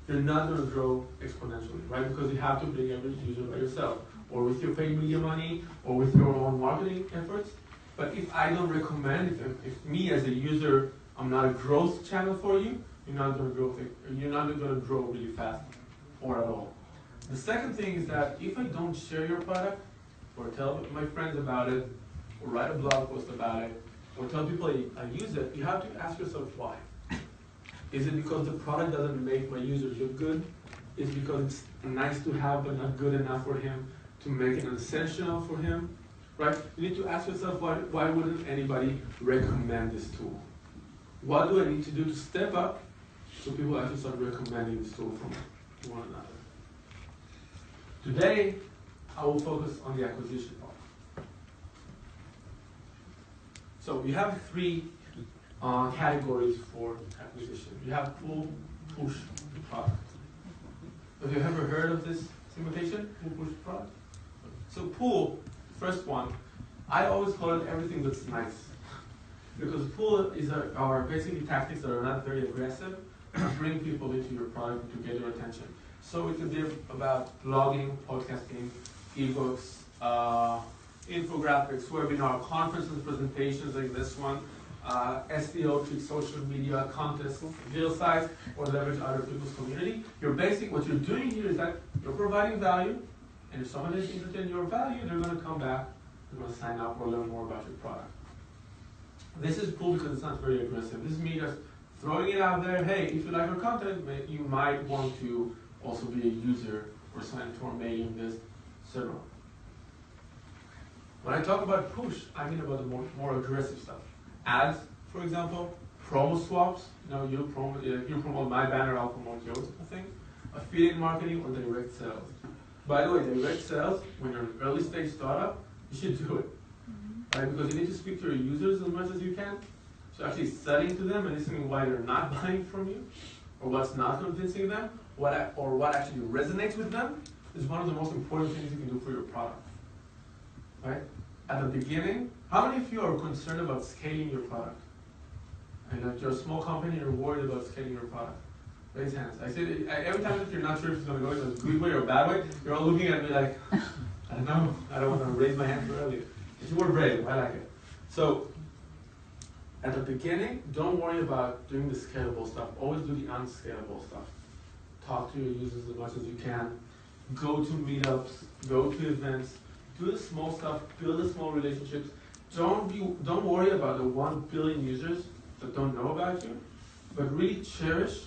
Speaker 1: you're not going to grow exponentially, right? Because you have to bring every user by yourself, or with your paid media money, or with your own marketing efforts. But if I don't recommend, if me as a user, I'm not a growth channel for you, you're not going to grow really fast or at all. The second thing is that if I don't share your product, or tell my friends about it, or write a blog post about it, or tell people I use it, you have to ask yourself why. Is it because the product doesn't make my users look good? Is it because it's nice to have but not good enough for him to make it essential for him? Right? You need to ask yourself why wouldn't anybody recommend this tool? What do I need to do to step up so people actually start recommending this tool from one another? Today, I will focus on the acquisition part. So you have three categories for acquisition. You have pull, push, product. Have you ever heard of this segmentation? Pull, push, product? So pull, first one, I always call it everything that's nice. Because pull are basically tactics that are not very aggressive to bring people into your product to get their attention. So it could be about blogging, podcasting, ebooks, infographics, webinar, conferences, presentations like this one, SEO tricks, social media, contests, deal size, or leverage other people's community. What you're doing here is that you're providing value, and if someone is interested in your value, they're going to come back, they're going to sign up or learn more about your product. This is cool because it's not very aggressive. This is me just throwing it out there. Hey, if you like our content, you might want to also be a user or sign to our mailing list, etc. When I talk about push, I mean about the more aggressive stuff. Ads, for example, promo swaps. You promote my banner, I'll promote yours, I think. Affiliate marketing or direct sales. By the way, direct sales, when you're an early stage startup, you should do it. Right? Because you need to speak to your users as much as you can. So actually studying to them and listening why they're not buying from you, or what's not convincing them, what actually resonates with them, is one of the most important things you can do for your product. Right? At the beginning, how many of you are concerned about scaling your product? And if you're a small company, you're worried about scaling your product. Raise hands. I say that every time that you're not sure if it's going to go in a good way or a bad way, you're all looking at me like, I don't know, I don't want to raise my hand too early. But you were brave, I like it. So, at the beginning, don't worry about doing the scalable stuff. Always do the unscalable stuff. Talk to your users as much as you can. Go to meetups, go to events, do the small stuff, build the small relationships. Don't worry about the 1 billion users that don't know about you, but really cherish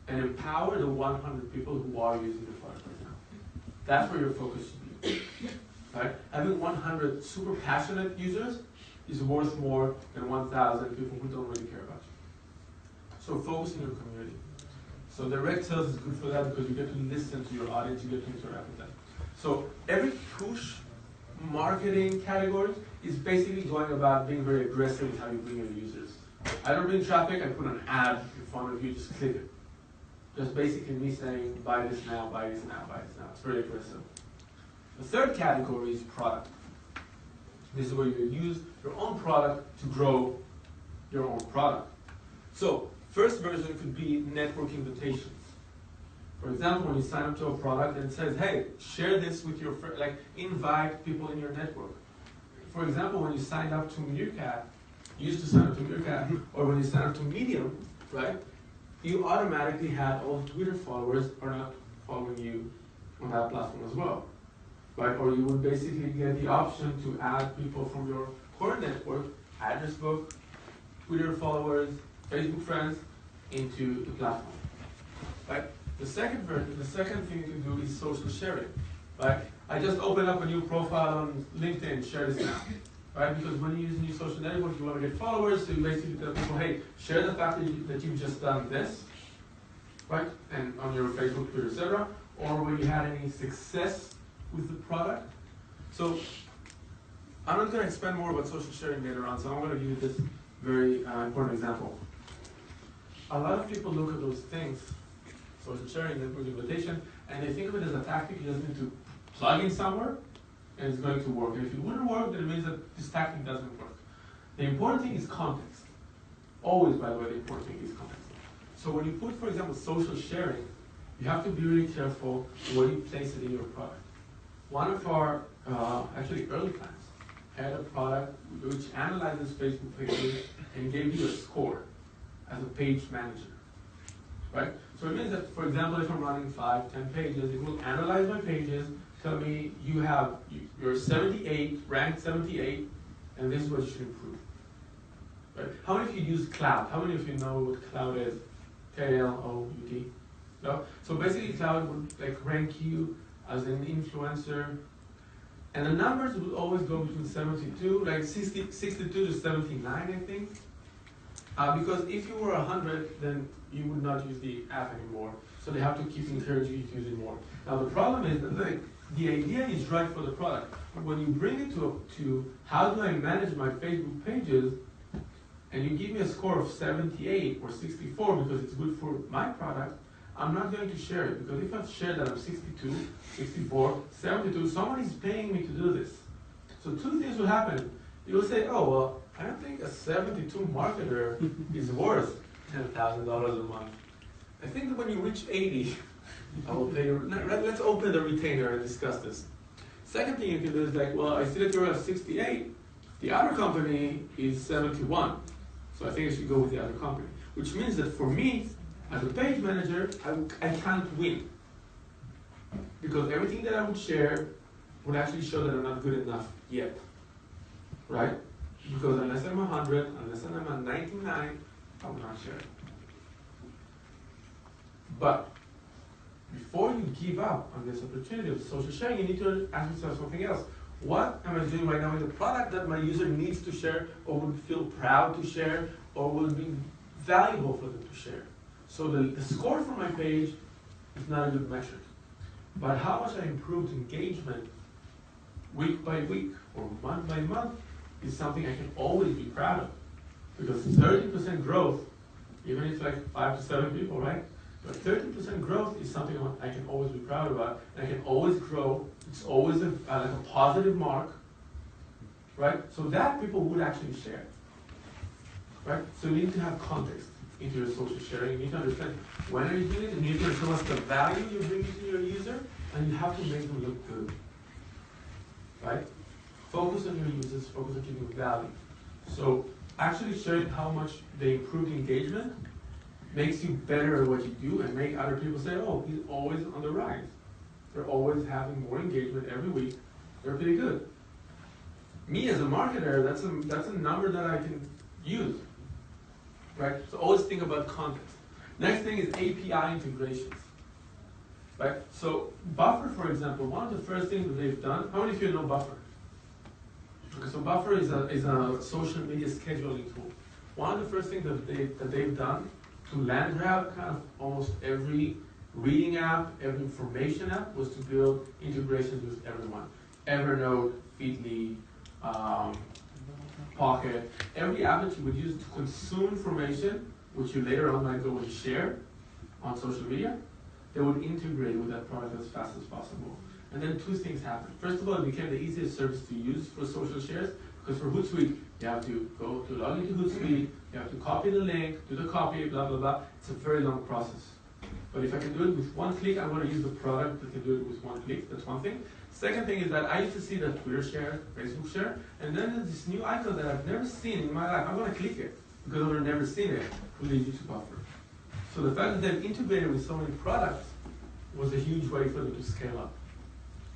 Speaker 1: and empower the 100 people who are using the product right now. That's where your focus should be. Right? Having 100 super passionate users is worth more than 1,000 people who don't really care about you. So focus on your community. So direct sales is good for that because you get to listen to your audience, you get to interact with them. So every push marketing category is basically going about being very aggressive with how you bring your users. I don't bring traffic, I put an ad in front of you, just click it. Just basically me saying, buy this now, buy this now, buy this now. It's very aggressive. The third category is product. This is where you use your own product to grow your own product. So, first version could be network invitations. For example, when you sign up to a product and it says, hey, share this with your friends, like invite people in your network. For example, when you signed up to Meerkat, you used to sign up to Meerkat, or when you sign up to Medium, right? You automatically had all the Twitter followers are not following you on that platform as well. Right? Or you would basically get the option to add people from your core network, address book, Twitter followers, Facebook friends, into the platform. Right? The second thing you can do is social sharing. Right? I just opened up a new profile on LinkedIn, share this now. Right? Because when you use a new social network, you want to get followers, so you basically tell people, hey, share the fact that you've just done this, right? And on your Facebook, Twitter, etc. Or when you had any success with the product. So I'm not going to expand more about social sharing later on, so I'm going to give you this very important example. A lot of people look at those things, social sharing, network invitation, and they think of it as a tactic you just need to plug in somewhere, and it's going to work. And if it wouldn't work, then it means that this tactic doesn't work. The important thing is context. Always, by the way, the important thing is context. So when you put, for example, social sharing, you have to be really careful where you place it in your product. One of our, actually early clients, had a product which analyzes Facebook pages and gave you a score as a page manager, right? So it means that, for example, if I'm running 5, 10 pages, it will analyze my pages, tell me you're 78, ranked 78, and this is what you should improve. Right? How many of you use Cloud? How many of you know what Cloud is? K-L-O-U-D? No? So basically Cloud would like rank you as an influencer, and the numbers would always go between 72, like 62 to 79, I think. Because if you were 100, then you would not use the app anymore. So they have to keep encouraging you to use it more. Now the problem is that the idea is right for the product. But when you bring it to how do I manage my Facebook pages, and you give me a score of 78 or 64 because it's good for my product, I'm not going to share it. Because if I share that I'm 62, 64, 72, someone is paying me to do this. So two things will happen. You will say, oh, well, I don't think a 72 marketer is worth $10,000 a month. I think that when you reach 80, I will pay you. Let's open the retainer and discuss this. Second thing you can do is like, well, I see that you're at 68. The other company is 71. So I think I should go with the other company. Which means that for me, as a page manager, I can't win. Because everything that I would share would actually show that I'm not good enough yet. Right? Because unless I'm 100, unless I'm at 99, I will not share it. But before you give up on this opportunity of social sharing, you need to ask yourself something else. What am I doing right now with a product that my user needs to share, or would feel proud to share, or will be valuable for them to share? So the score for my page is not a good metric. But how much I improved engagement week by week or month by month is something I can always be proud of. Because 30% growth, even if it's like 5 to 7 people, right? But 30% growth is something I can always be proud about, and I can always grow. It's always like a positive mark, right? So that people would actually share, right? So you need to have context into your social sharing. You need to understand when are you doing it, and you need to show us the value you're bringing to your user, and you have to make them look good, right? Focus on your users, focus on giving value. So actually showing how much they improved engagement makes you better at what you do, and make other people say, oh, he's always on the rise. They're always having more engagement every week. They're pretty good. Me as a marketer, that's a number that I can use, right? So always think about context. Next thing is API integrations, right? So Buffer, for example, one of the first things that they've done, how many of you know Buffer? Okay, so Buffer is a social media scheduling tool. One of the first things that they've done to land grab kind of almost every reading app, every information app, was to build integrations with everyone. Evernote, Feedly, Pocket, every app that you would use to consume information, which you later on might go and share on social media, they would integrate with that product as fast as possible. And then two things happened. First of all, it became the easiest service to use for social shares, because for Hootsuite, you have to go to log into Hootsuite, you have to copy the link, do the copy, blah, blah, blah. It's a very long process. But if I can do it with one click, I'm going to use the product that can do it with one click. That's one thing. Second thing is that I used to see that Twitter share, Facebook share, and then there's this new icon that I've never seen in my life. I'm going to click it because I've never seen it. Will lead you to Buffer. So the fact that they've integrated with so many products was a huge way for them to scale up.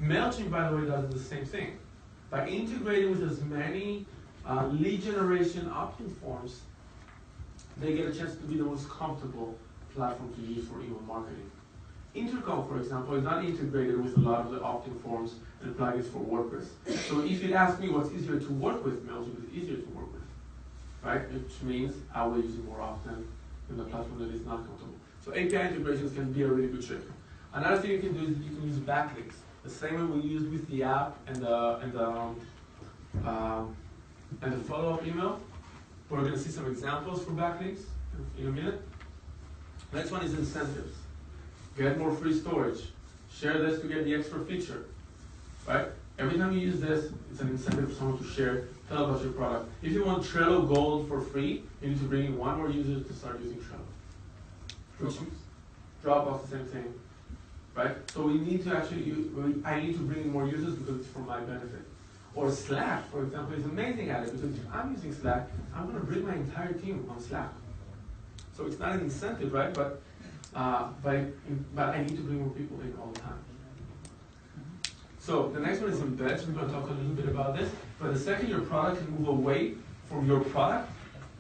Speaker 1: MailChimp, by the way, does the same thing. By integrating with as many lead generation opt-in forms, they get a chance to be the most comfortable platform to use for email marketing. Intercom, for example, is not integrated with a lot of the opt-in forms and plugins for WordPress. So if you'd ask me what's easier to work with, MailChimp is easier to work with, right? Which means I will use it more often than a platform that is not comfortable. So API integrations can be a really good trick. Another thing you can do is you can use backlinks. the same way we used with the app and the follow-up email. We're going to see some examples for backlinks in a minute. Next one is incentives. Get more free storage. Share this to get the extra feature, right? Every time you use this, it's an incentive for someone to share, tell about your product. If you want Trello Gold for free, you need to bring in one more user to start using Trello. Dropbox, the same thing, right? So we need to actually, I need to bring in more users because it's for my benefit. Or Slack, for example, is amazing at it because if I'm using Slack, I'm going to bring my entire team on Slack. So it's not an incentive, right? But I need to bring more people in all the time. So the next one is embeds. We're going to talk a little bit about this. But the second your product can move away from your product,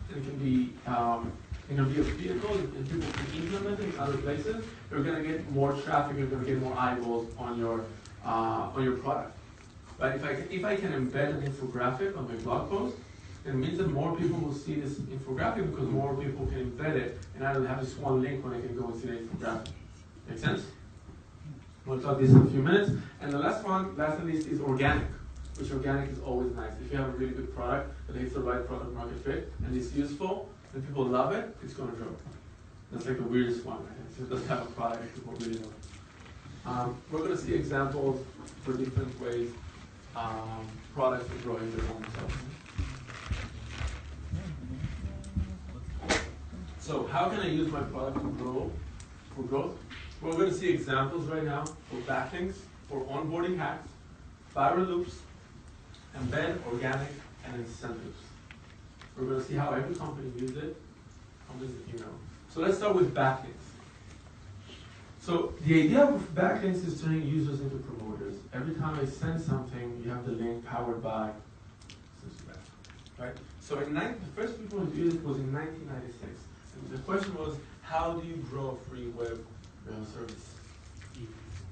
Speaker 1: it can be a vehicle, and people can implement it in other places. You're going to get more traffic. You're going to get more eyeballs on your product. But if I can embed an infographic on my blog post, it means that more people will see this infographic because more people can embed it, and I don't have this one link when I can go and see the infographic. Make sense? We'll talk this in a few minutes. And the last and least, is organic, which organic is always nice. If you have a really good product that hits the right product market fit and it's useful and people love it, it's going to grow. That's like the weirdest one, right? It doesn't have a product that people really love. We're going to see examples for different ways products are growing their own selves. So how can I use my product to grow for growth? We're going to see examples right now for backlinks, for onboarding hacks, viral loops, embed, organic, and incentives. We're going to see how every company uses it, companies that you know. So let's start with backlinks. So the idea of backlinks is turning users into promoters. Every time I send something, you have the link powered by, right? So the first people who did it was in 1996. And the question was, how do you grow a free web service?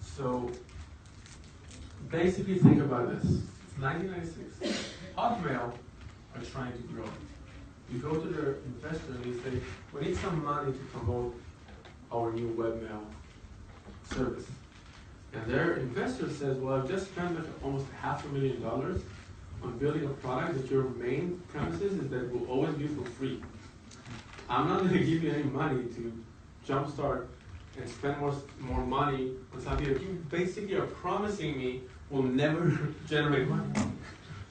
Speaker 1: So basically think about this. It's 1996. Hotmail are trying to grow. You go to their investor and they say, we need some money to promote our new webmail service. And their investor says, well, I've just spent like almost $500,000 on building a product that your main premises is that it will always be for free. I'm not going to give you any money to jumpstart and spend more money on something that you basically are promising me will never generate money.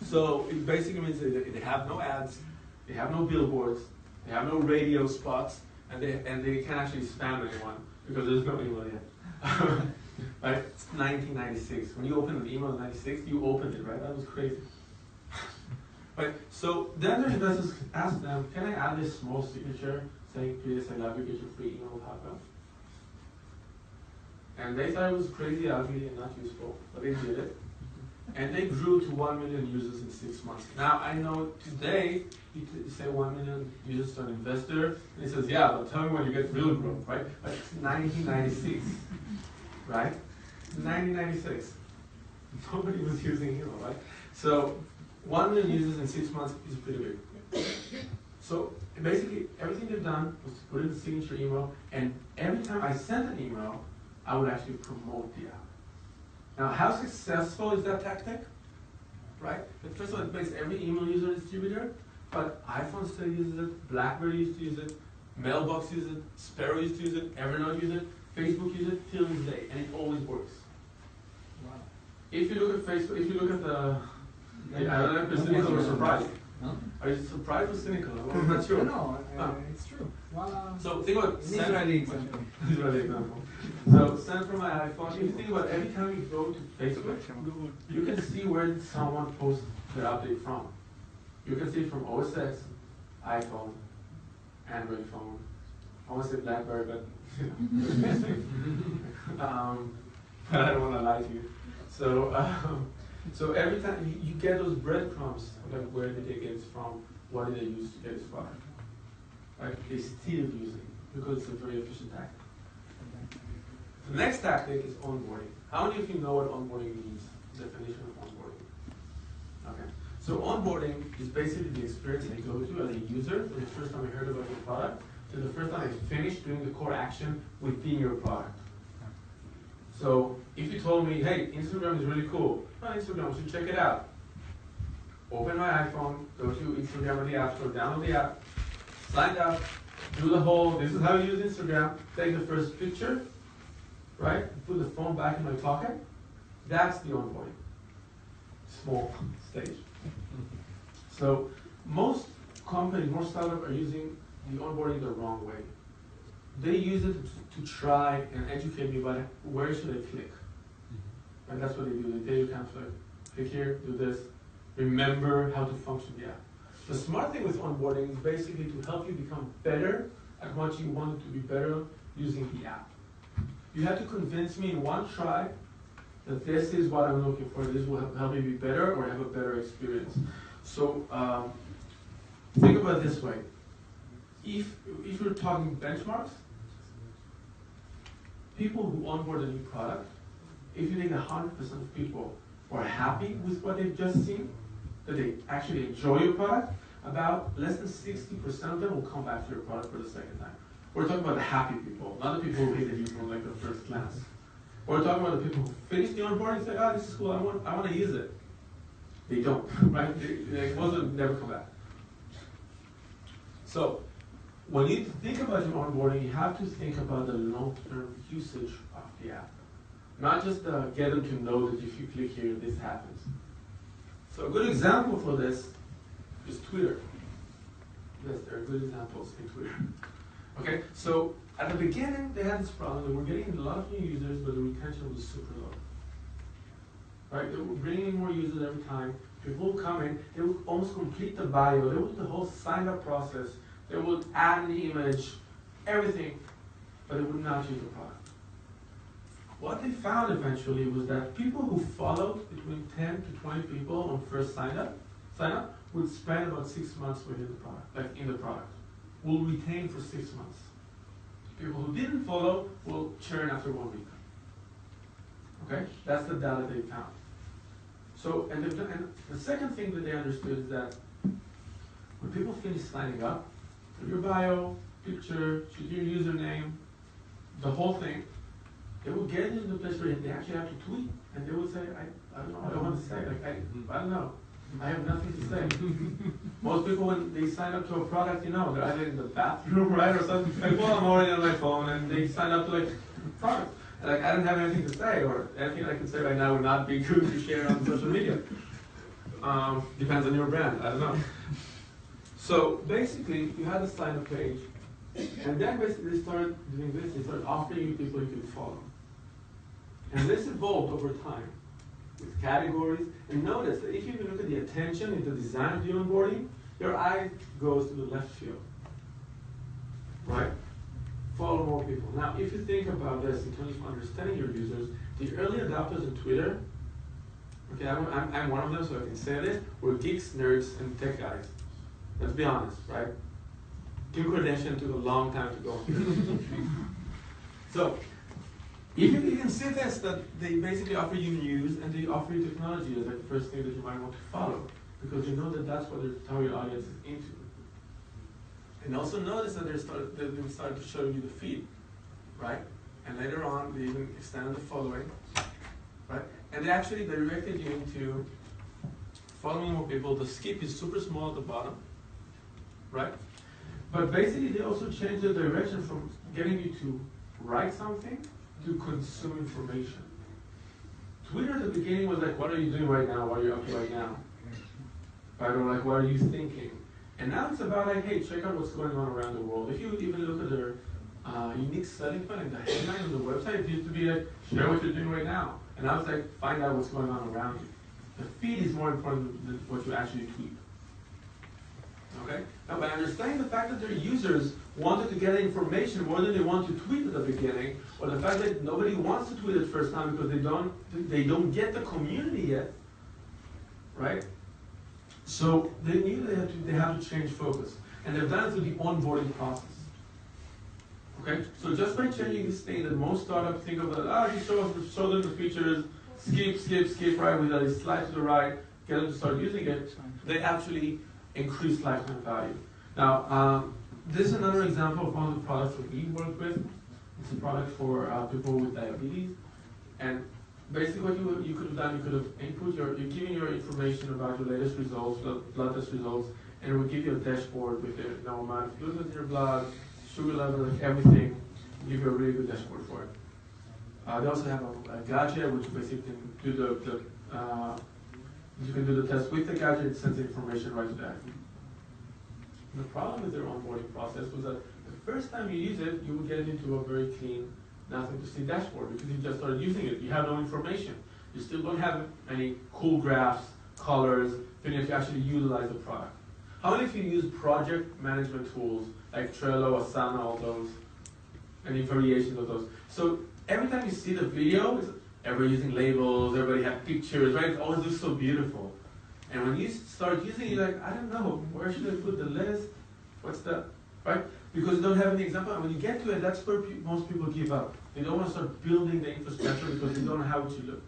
Speaker 1: So it basically means that they have no ads, they have no billboards, they have no radio spots, and they can't actually spam anyone because there's no email yet. Right? It's 1996. When you open an email in 96, you opened it, right? That was crazy. Right? So then the investors asked them, can I add this small signature saying, please, I love you, get your free email with Hotmail? And they thought it was crazy, ugly, and not useful, but they did it. And they grew to 1 million users in 6 months. Now, I know today, you say 1 million users to an investor, and he says, yeah, but tell me when you get real growth, right? But it's 1996, right? 1996. Nobody was using email, right? So 1 million users in 6 months is pretty big. So basically, everything they've done was to put in the signature email, and every time I sent an email, I would actually promote the app. Now, how successful is that tactic? Right? But first of all, it makes every email user a distributor, but iPhone still uses it, BlackBerry used to use it, Mailbox uses it, Sparrow used to use it, Evernote uses it, Facebook uses it till this day, and it always works.
Speaker 6: Wow.
Speaker 1: If you look at Facebook, if you look at the, I don't know if you're cynical or surprised.
Speaker 6: Huh?
Speaker 1: Are you surprised or cynical? I'm not sure.
Speaker 6: No, it's true. Well,
Speaker 1: So think about
Speaker 6: an Israeli example.
Speaker 1: Israeli example. So send from my iPhone. If you think about every time you go to Facebook, you can see where someone posts their update from. You can see it from OS X, iPhone, Android phone. I want to say BlackBerry, but but I don't want to lie to you. So every time you get those breadcrumbs, like where did they get it from? What did they use to get it from? Right? They still use it because it's a very efficient tactic. The next tactic is onboarding. How many of you know what onboarding means? Definition of onboarding. Okay. So onboarding is basically the experience I go to as a user from the first time I heard about your product to the first time I finish doing the core action within your product. So if you told me, hey, Instagram is really cool, oh, Instagram, we should check it out. Open my iPhone, go to Instagram on the App Store, download the app, sign up, do the whole, this is how you use Instagram, take the first picture, right? Put the phone back in my pocket. That's the onboarding. Small stage. So most companies, most startups are using the onboarding the wrong way. They use it to try and educate me about where should I click. And that's what they do. They tell you kind of like, click here, do this, remember how to function the app. The smart thing with onboarding is basically to help you become better at what you want to be better using the app. You have to convince me in one try that this is what I'm looking for, this will help me be better or have a better experience. So think about it this way. If you're talking benchmarks, people who onboard a new product, if you take 100% of people who are happy with what they've just seen, that they actually enjoy your product, about less than 60% of them will come back to your product for the second time. We're talking about the happy people, not the people who hated you from like the first glance. We're talking about the people who finish the onboarding and say, oh, this is cool, I want to use it. They don't, right? Most of them never come back. So, when you think about your onboarding, you have to think about the long-term usage of the app. Not just get them to know that if you click here, this happens. So a good example for this is Twitter. Yes, there are good examples in Twitter. Okay, so at the beginning, they had this problem. They were getting a lot of new users, but the retention was super low. Right? They were bringing in more users every time. People would come in, they would almost complete the bio, they would do the whole sign-up process, they would add an image, everything, but they would not use the product. What they found eventually was that people who followed between 10 to 20 people on first sign up would spend about 6 months within the product, like in the product. Will retain for 6 months. People who didn't follow will churn after 1 week. Okay, that's the data they found. So, and the second thing that they understood is that when people finish signing up, your bio, picture, your username, the whole thing, they would get into the place where they actually have to tweet, and they would say, I don't know what I want to say. Like, I don't know. I have nothing to say. Most people, when they sign up to a product, you know, they're either in the bathroom, right, or something. Like, well, I'm already on my phone, and they sign up to like product. And like, I don't have anything to say, or anything I can say right now would not be good to share on social media. Depends on your brand. I don't know. So basically, you had a sign-up page, and then basically they started doing this. They started offering you people you could follow. And this evolved over time with categories. And notice that if you even look at the attention in the design of the onboarding, your eye goes to the left field, right? Follow more people. Now, if you think about this in terms of understanding your users, the early adopters in Twitter, okay, I'm one of them, so I can say this, were geeks, nerds, and tech guys. Let's be honest, right? Kim Kardashian took a long time to go here. So, if you can see this, that they basically offer you news and they offer you technology as like the first thing that you might want to follow, because you know that that's what their target audience is into. And also notice that they started to show you the feed, right? And later on, they even extended the following, right? And they actually directed you into following more people. The skip is super small at the bottom, right? But basically, they also changed the direction from getting you to write something to consume information. Twitter at the beginning was like, what are you doing right now? What are you up to right now? Right? Or like, what are you thinking? And now it's about like, hey, check out what's going on around the world. If you even look at their unique selling point, like the headline of the website, it used to be like, share what you're doing right now. And now it's like, find out what's going on around you. The feed is more important than what you actually tweet. Okay? Now, by understanding the fact that their users wanted to get information more than they want to tweet at the beginning, or the fact that nobody wants to tweet at first time because they don't get the community yet, right? So they knew they have to change focus, and they've done it through the onboarding process. Okay, so just by changing this thing that most startups think of, you show them the features, skip, right, with a slide to the right, get them to start using it, they actually increase lifetime value. Now, this is another example of one of the products that we work with. It's a product for people with diabetes. And basically what you could have done, you could have you're giving your information about your latest results, blood test results, and it would give you a dashboard with the amount of glucose in your blood, sugar level, like everything, give you a really good dashboard for it. They also have a gadget which basically can do you can do the test with the gadget, it sends the information right to the athlete. The problem with their onboarding process was that the first time you use it, you will get into a very clean, nothing to see dashboard because you just started using it. You have no information. You still don't have any cool graphs, colors, even if you actually utilize the product. How many of you use project management tools like Trello, Asana, all those, any variations of those? So every time you see the video, everybody using labels, everybody have pictures, right? It always looks so beautiful. And when you start using it, you're like, I don't know, where should I put the list? What's the, right? Because you don't have any example. And when you get to it, that's where most people give up. They don't want to start building the infrastructure because they don't know how it should look.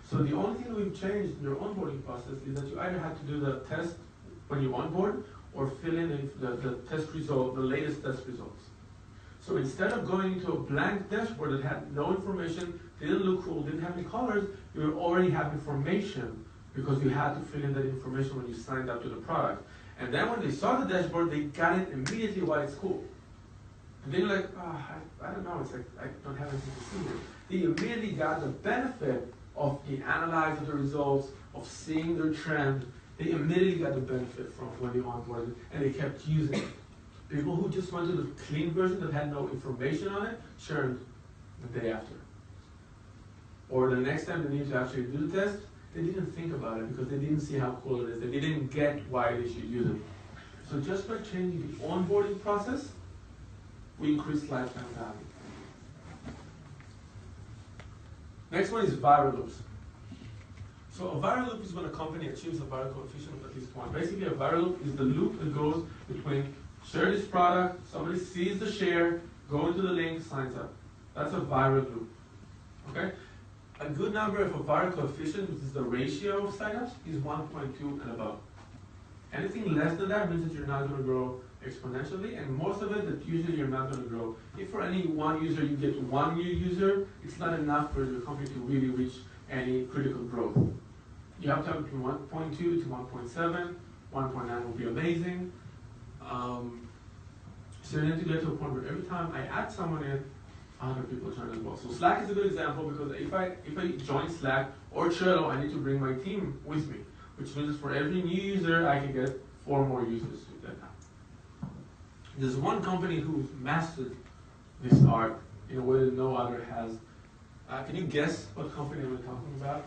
Speaker 1: So the only thing we've changed in your onboarding process is that you either have to do the test when you onboard or fill in the test result, the latest test results. So instead of going into a blank dashboard that had no information, didn't look cool, didn't have any colors, you already have information because you had to fill in that information when you signed up to the product. And then when they saw the dashboard, they got it immediately why it's cool. And they're like, I don't know, it's like, I don't have anything to see here. They immediately got the benefit of the analyze of the results, of seeing their trend. They immediately got the benefit from when they onboarded, and they kept using it. People who just went to the clean version that had no information on it, churned the day after. Or the next time they need to actually do the test, they didn't think about it because they didn't see how cool it is. They didn't get why they should use it. So just by changing the onboarding process, we increase lifetime value. Next one is viral loops. So a viral loop is when a company achieves a viral coefficient of at least 1. Basically, a viral loop is the loop that goes between share this product, somebody sees the share, go into the link, signs up. That's a viral loop. Okay? A good number of a viral coefficient, which is the ratio of signups, is 1.2 and above. Anything less than that means that you're not going to grow exponentially, and most of it, that usually you're not going to grow. If for any one user you get one new user, it's not enough for your company to really reach any critical growth. You have to have between 1.2 to 1.7, 1.9 will be amazing. So you need to get to a point where every time I add someone in, 100 people join as well. So Slack is a good example because if I join Slack or Trello, I need to bring my team with me, which means for every new user, I can get 4 more users to that now. There's one company who's mastered this art in a way that no other has. Can you guess what company we're talking about?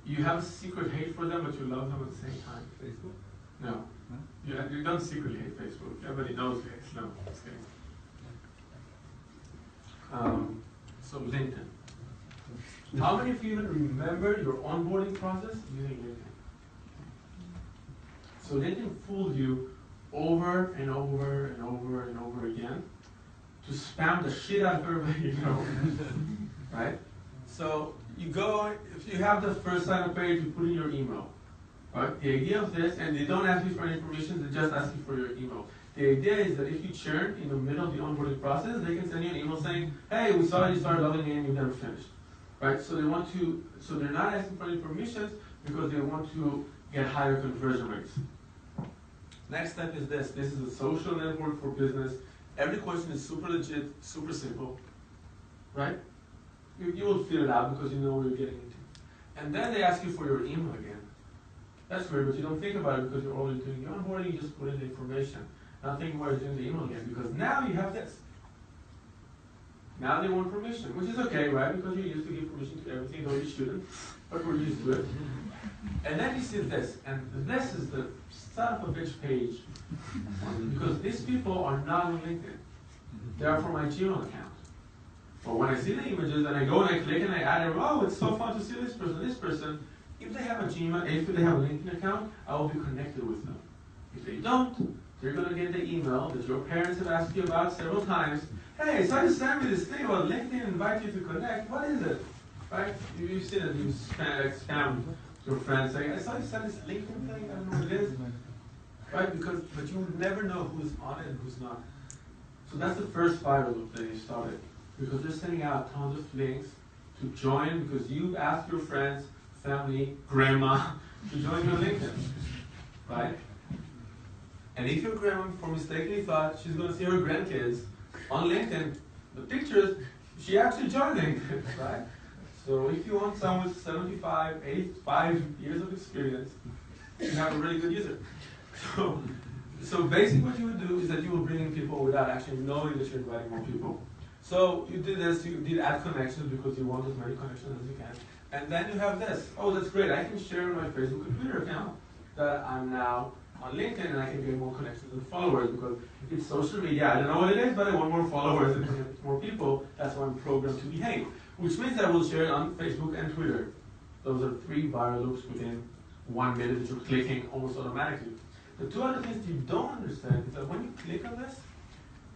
Speaker 1: You have a secret hate for them, but you love them at the same time.
Speaker 2: Facebook?
Speaker 1: No.
Speaker 2: Huh?
Speaker 1: You don't secretly hate Facebook. Everybody knows it. No, just kidding. So LinkedIn. How many of you even remember your onboarding process using LinkedIn? So LinkedIn fooled you over and over and over and over again to spam the shit out of everybody you know, right? So you go, if you have the first sign up page, you put in your email, right? The idea of this, and they don't ask you for any permission, they just ask you for your email. The idea is that if you churn in the middle of the onboarding process, they can send you an email saying, hey, we saw you started logging in, you never finished, right? So they want to, so they're not asking for any permissions because they want to get higher conversion rates. Next step is this. This is a social network for business. Every question is super legit, super simple, right? You will fill it out because you know what you're getting into. And then they ask you for your email again. That's weird, but you don't think about it because you're already doing the onboarding, you just put in the information. Not thinking about doing the email again, because now you have this. Now they want permission, which is okay, right? Because you're used to give permission to everything, though you shouldn't, but we're used to it. And then you see this, and this is the son of a bitch page. Because these people are not on LinkedIn. They are from my Gmail account. But when I see the images and I go and I click and I add it, oh, it's so fun to see this person, if they have a Gmail, if they have a LinkedIn account, I will be connected with them. If they don't, they're going to get the email that your parents have asked you about several times. Hey, so you sent me this thing about LinkedIn, invite you to connect. What is it? Right? You see that you spam your friends saying, I saw you send this LinkedIn thing, I don't know what it is. Right? But you will never know who's on it and who's not. So that's the first viral loop that you started. because they're sending out tons of links to join because you asked your friends, family, grandma to join your LinkedIn, right? And if your grandma for mistakenly thought she's going to see her grandkids on LinkedIn, the pictures, she actually joined LinkedIn, right? So if you want someone with 75, 85 years of experience, you have a really good user. So basically what you would do is that you will bring in people without actually knowing that you're inviting more people. So you did this, you did add connections because you want as many connections as you can. And then you have this. Oh, that's great. I can share my Facebook and Twitter account that I'm now on LinkedIn and I can get more connections and followers because if it's social media, I don't know what it is, but I want more followers and more people. That's how I'm programmed to behave. Which means I will share it on Facebook and Twitter. Those are 3 viral loops within 1 minute that you're clicking almost automatically. The 2 other things you don't understand is that when you click on this,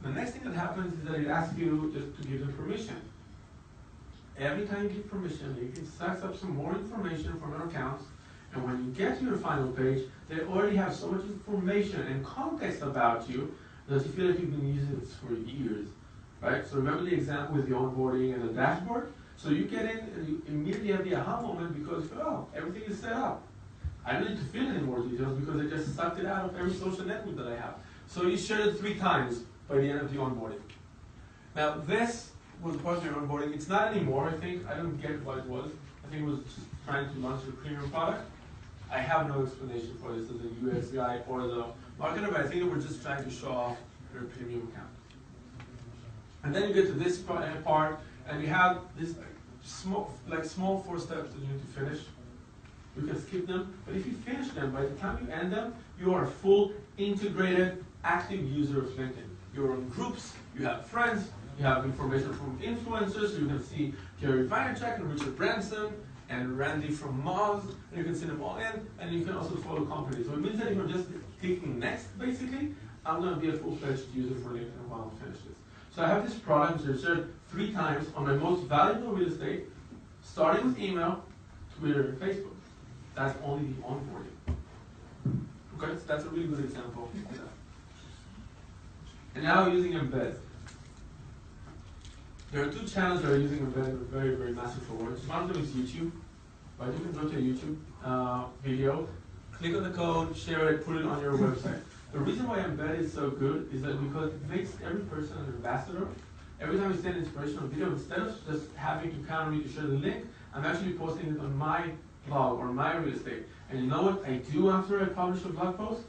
Speaker 1: the next thing that happens is that it asks you just to give them permission. Every time you give permission, you can suck up some more information from your accounts, and when you get to your final page, they already have so much information and context about you that you feel like you've been using this for years, right? So remember the example with the onboarding and the dashboard? So you get in and you immediately have the aha moment because, oh, everything is set up. I don't need to fill in more details because I just sucked it out of every social network that I have. So you shared it 3 times by the end of the onboarding. Now this was part of your onboarding. It's not anymore, I think. I don't get what it was. I think it was just trying to launch a premium product. I have no explanation for this as a UX guy or the marketer, but I think they were just trying to show off their premium account. And then you get to this part, and you have this small 4 steps that you need to finish. You can skip them, but if you finish them, by the time you end them, you are a full, integrated, active user of LinkedIn. You're in groups, you have friends, you have information from influencers, so you can see Gary Vaynerchuk and Richard Branson and Randy from Moz, and you can see them all in, and you can also follow companies. So it means that if you're just clicking next, basically, I'm going to be a full-fledged user for LinkedIn while I finish this. So I have this product which I shared 3 times on my most valuable real estate, starting with email, Twitter, and Facebook. That's only the onboarding. Okay, so that's a really good example. And now using embed. There are 2 channels that are using embed that are very, very massive for words. One of them is YouTube. Right? You can go to a YouTube video, click on the code, share it, put it on your website. The reason why embed is so good is that because it makes every person an ambassador. Every time you send an inspirational video, instead of just having to count on me to share the link, I'm actually posting it on my blog or my real estate. And you know what I do after I publish a blog post?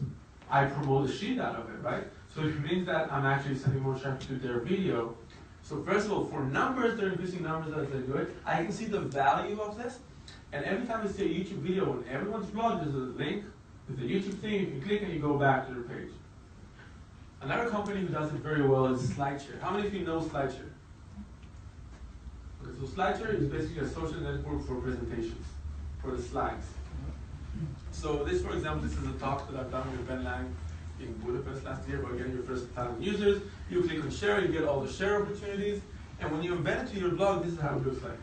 Speaker 1: I promote the shit out of it, right? So it means that I'm actually sending more traffic to their video. So first of all, for numbers, they're increasing numbers as they do it. I can see the value of this. And every time I see a YouTube video on everyone's blog, there's a link with the YouTube thing. You can click and you go back to their page. Another company who does it very well is SlideShare. How many of you know SlideShare? Okay, so SlideShare is basically a social network for presentations, for the slides. So this, for example, this is a talk that I've done with Ben Lang in Budapest last year about getting your first 1,000 users. You click on share, you get all the share opportunities, and when you embed it to your blog, this is how it looks like.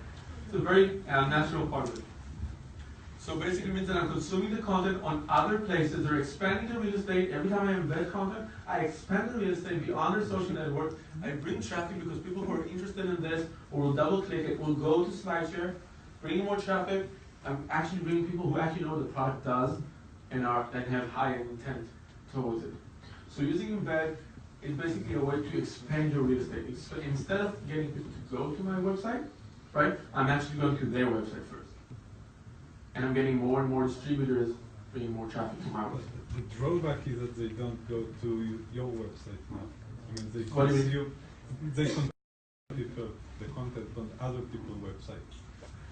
Speaker 1: It's a very natural part of it. So basically it means that I'm consuming the content on other places. They're expanding the real estate. Every time I embed content, I expand the real estate beyond their social network. I bring traffic because people who are interested in this or will double click it will go to SlideShare, bring more traffic. I'm actually bringing people who actually know what the product does and have high intent towards it. So using embed is basically a way to expand your real estate. Instead of getting people to go to my website, right, I'm actually going to their website first. And I'm getting more and more distributors bringing more traffic to my website.
Speaker 7: The drawback is that they don't go to your website now. I mean, they
Speaker 1: What do you
Speaker 7: consume, they consume the content on other people's websites.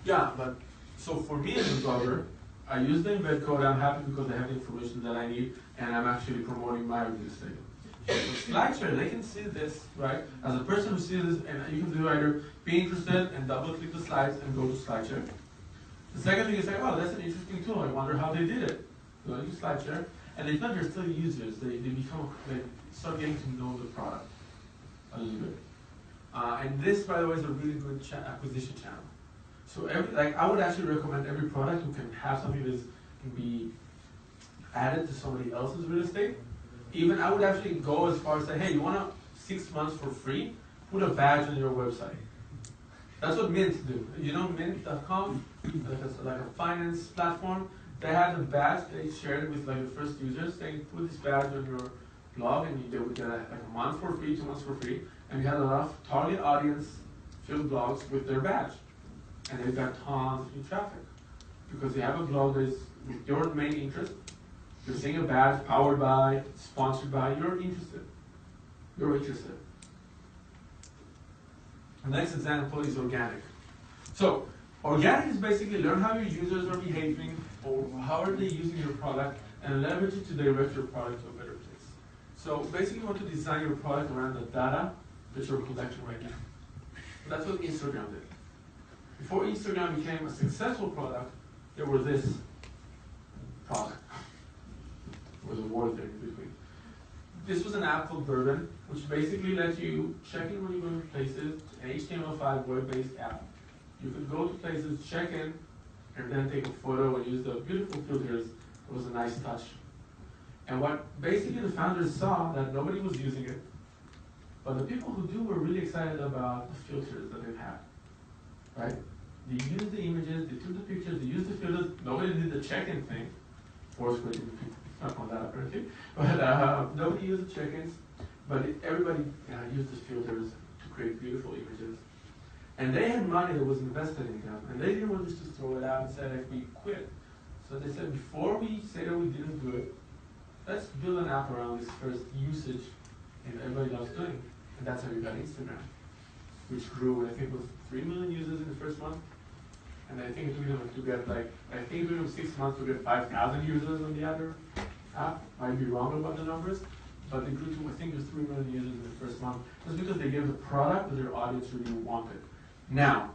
Speaker 1: Yeah, but so for me as a blogger, I use the embed code. I'm happy because I have the information that I need, and I'm actually promoting my real estate. So SlideShare, they can see this, right? As a person who sees this, and you can do either be interested and double click the slides and go to SlideShare. The second thing is say, oh, that's an interesting tool. I wonder how they did it. Go to SlideShare, and they they're still users. They start getting to know the product a little bit. And this, by the way, is a really good acquisition channel. So I would actually recommend every product who can have something that can be added to somebody else's real estate. Even I would actually go as far as say, hey, you want 6 months for free? put a badge on your website. That's what Mint do. You know Mint.com, like a finance platform. They had a badge they shared with like the first users, saying put this badge on your blog, and they would get like a month for free, 2 months for free, and you had a lot of target audience filled blogs with their badge, and they've got tons of new traffic because they have a blog that is with your main interest. You're seeing a badge powered by, sponsored by. You're interested. You're interested. The next example is organic. So, organic is basically learn how your users are behaving or how are they using your product and leverage it to direct your product to a better place. So, basically you want to design your product around the data that you're collecting right now. That's what Instagram did. Before Instagram became a successful product, there was this product. There was a word there in between. This was an app called Bourbon, which basically lets you check in when you go to places, an HTML5 web-based app. You could go to places, check in, and then take a photo and use the beautiful filters. It was a nice touch. And what basically the founders saw that nobody was using it, but the people who do were really excited about the filters that they had, right? They used the images, they took the pictures, they used the filters. Nobody did the check-in thing. Foursquare didn't not on that apparently, but nobody used the check-ins. But everybody used the filters to create beautiful images. And they had money that was invested in them, and they didn't want just to throw it out and say, like, we quit. So they said, before we say that we didn't do it, let's build an app around this first usage and everybody loves doing. And that's how you got Instagram, which grew, I think it was 3 million users in the first month. And I think it took them to get I think it took them 6 months to get 5,000 users on the other app. Might be wrong about the numbers, but they grew to, I think it was 3 million users in the first month. Just because they gave the product that their audience really wanted. Now,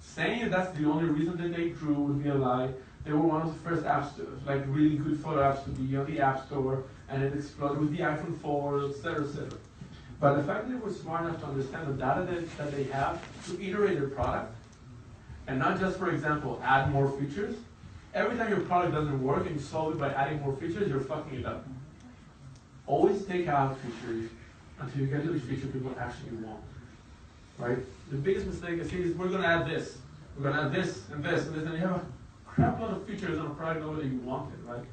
Speaker 1: saying that's the only reason that they grew would be a lie. They were one of the first apps, like really good photo apps to be on the App Store, and it exploded with the iPhone 4, etc., etc. But the fact that they were smart enough to understand the data that they have to iterate their product, and not just, for example, add more features. Every time your product doesn't work and you solve it by adding more features, you're fucking it up. Always take out features until you get to the feature people actually want. Right? The biggest mistake I see is we're going to add this. We're going to add this and this and this, and you have a crap load of features on a product that you wanted, right?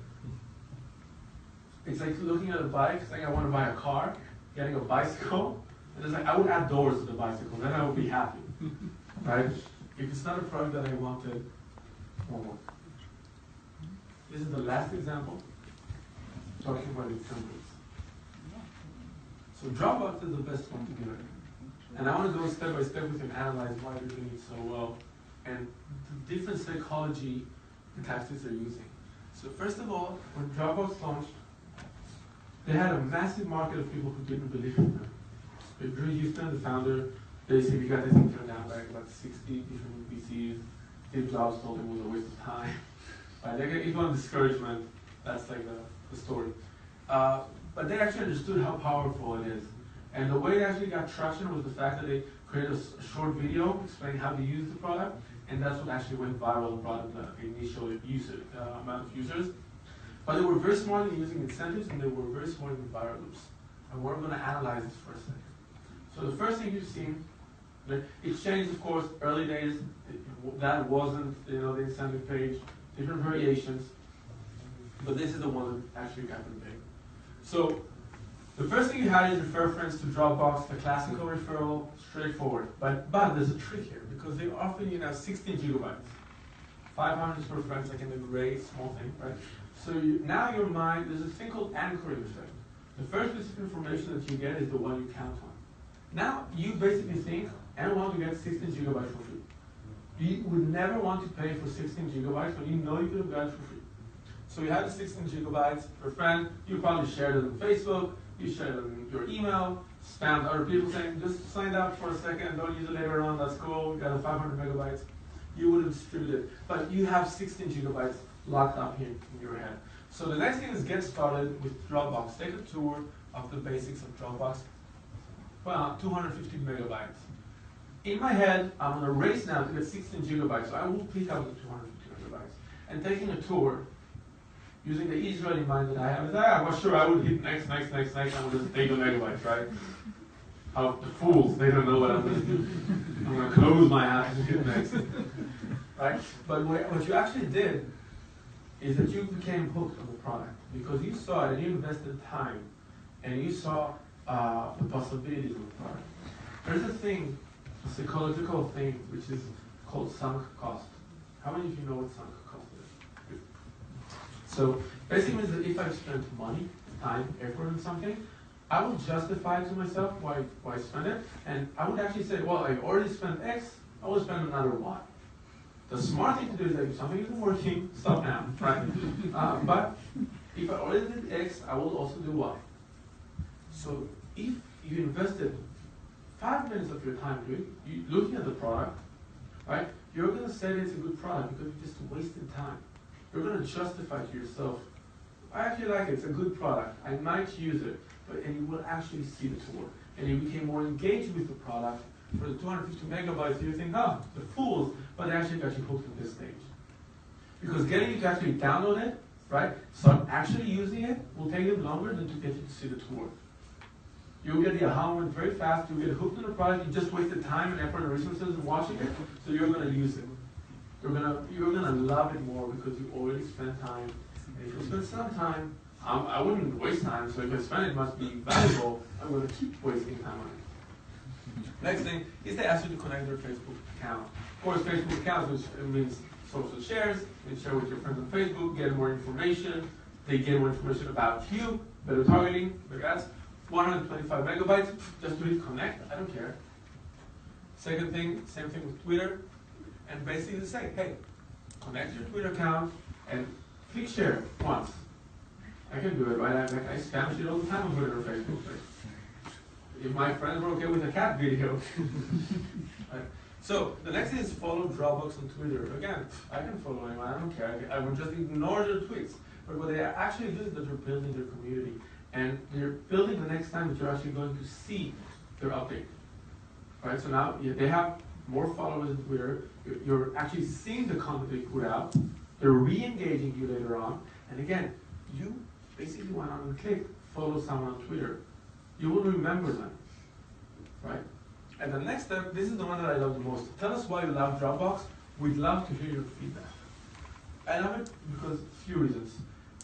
Speaker 1: It's like looking at a bike, saying I want to buy a car, getting a bicycle, and it's like I would add doors to the bicycle, then I would be happy. Right? If it's not a product that I wanted, it won't work. This is the last example, talking about examples. So Dropbox is the best one to do it. And I want to go step by step with you and analyze why they're doing it so well and the different psychology the tactics they're using. So first of all, when Dropbox launched, they had a massive market of people who didn't believe in them. But Drew Houston, the founder, basically got this thing turned down by about 60 different VCs. Steve Jobs told him it was a waste of time. Right? They gave one discouragement. That's like the story. But they actually understood how powerful it is. And the way they actually got traction was the fact that they created a short video explaining how to use the product, and that's what actually went viral, brought the initial amount of users. But they were very smart in using incentives, and they were very smart in viral loops. And we're going to analyze this for a second. So the first thing you've seen, it changed, of course, early days. That wasn't, the incentive page, different variations. But this is the one that actually got them big. So the first thing you had is refer friends to Dropbox, the classical referral, straightforward. But there's a trick here, because they offer you now 16 gigabytes. 500 for friends, like in the gray, small thing, right? So now your mind, there's this thing called anchoring effect. The first piece of information that you get is the one you count on. Now you basically think and want to get 16 gigabytes for free. You would never want to pay for 16 gigabytes when you know you could have got it for free. So you have the 16 gigabytes per friend, you probably shared it on Facebook, you shared it on your email, spammed other people saying, just sign up for a second, don't use it later on, that's cool, you got a 500 megabytes. You would have distributed it, but you have 16 gigabytes locked up here in your head. So the next thing is get started with Dropbox. Take a tour of the basics of Dropbox. Well, 250 megabytes. In my head, I'm on a race now to get 16 gigabytes, so I will pick up the 250 megabytes. And taking a tour, using the Israeli mind that I have, I'm not sure I would hit next, and I would just take the megabytes, right? How the fools, they don't know what I'm going to do. I'm going to close my eyes and hit next. Right? But what you actually did is that you became hooked on the product because you saw it and you invested time and you saw the possibilities of the product. There's a thing, a psychological thing, which is called sunk cost. How many of you know what sunk cost is? So basically means that if I've spent money, time, effort on something, I will justify to myself why I spend it, and I would actually say, well, I've already spent X, I will spend another Y. The smart thing to do is that if something isn't working, stop now, right? But if I already did X, I will also do Y. So if you invested 5 minutes of your time looking at the product, right, you're going to say that it's a good product because you just wasted time. You're going to justify to yourself, I actually like it, it's a good product, I might use it, and you will actually see the tour. And you became more engaged with the product. For the 250 megabytes, you think, oh, the fools, but they actually got you hooked at this stage. Because getting you to actually download it, right, start actually using it, will take you longer than to get you to see the tour. You'll get the aha moment very fast, you'll get hooked on the product, you just wasted time and effort and resources in watching it, so you're going to use it. You're gonna love it more because you already spent time. And if you spend some time, I wouldn't waste time, so if I spend it, must be valuable. I'm going to keep wasting time on it. Next thing is they ask you to connect their Facebook account. Of course, Facebook account, which means social shares. You share with your friends on Facebook, get more information. They get more information about you, better targeting, better ads. 125 megabytes, just to hit connect, I don't care. Second thing, same thing with Twitter. And basically say, hey, connect your Twitter account and click share once. I can do it, right? I spam shit all the time on Twitter or Facebook. Right? If my friends were okay with a cat video. Right? So the next thing is follow Dropbox on Twitter. Again, I can follow anyone, I don't care. I would just ignore their tweets. But what they actually do is that they're building their community. And they're building the next time that you're actually going to see their update. Right? So now they have more followers on Twitter. You're actually seeing the content they put out. They're re-engaging you later on. And again, you basically went on and clicked follow someone on Twitter. You will remember them. Right? And the next step, this is the one that I love the most. Tell us why you love Dropbox. We'd love to hear your feedback. I love it because a few reasons.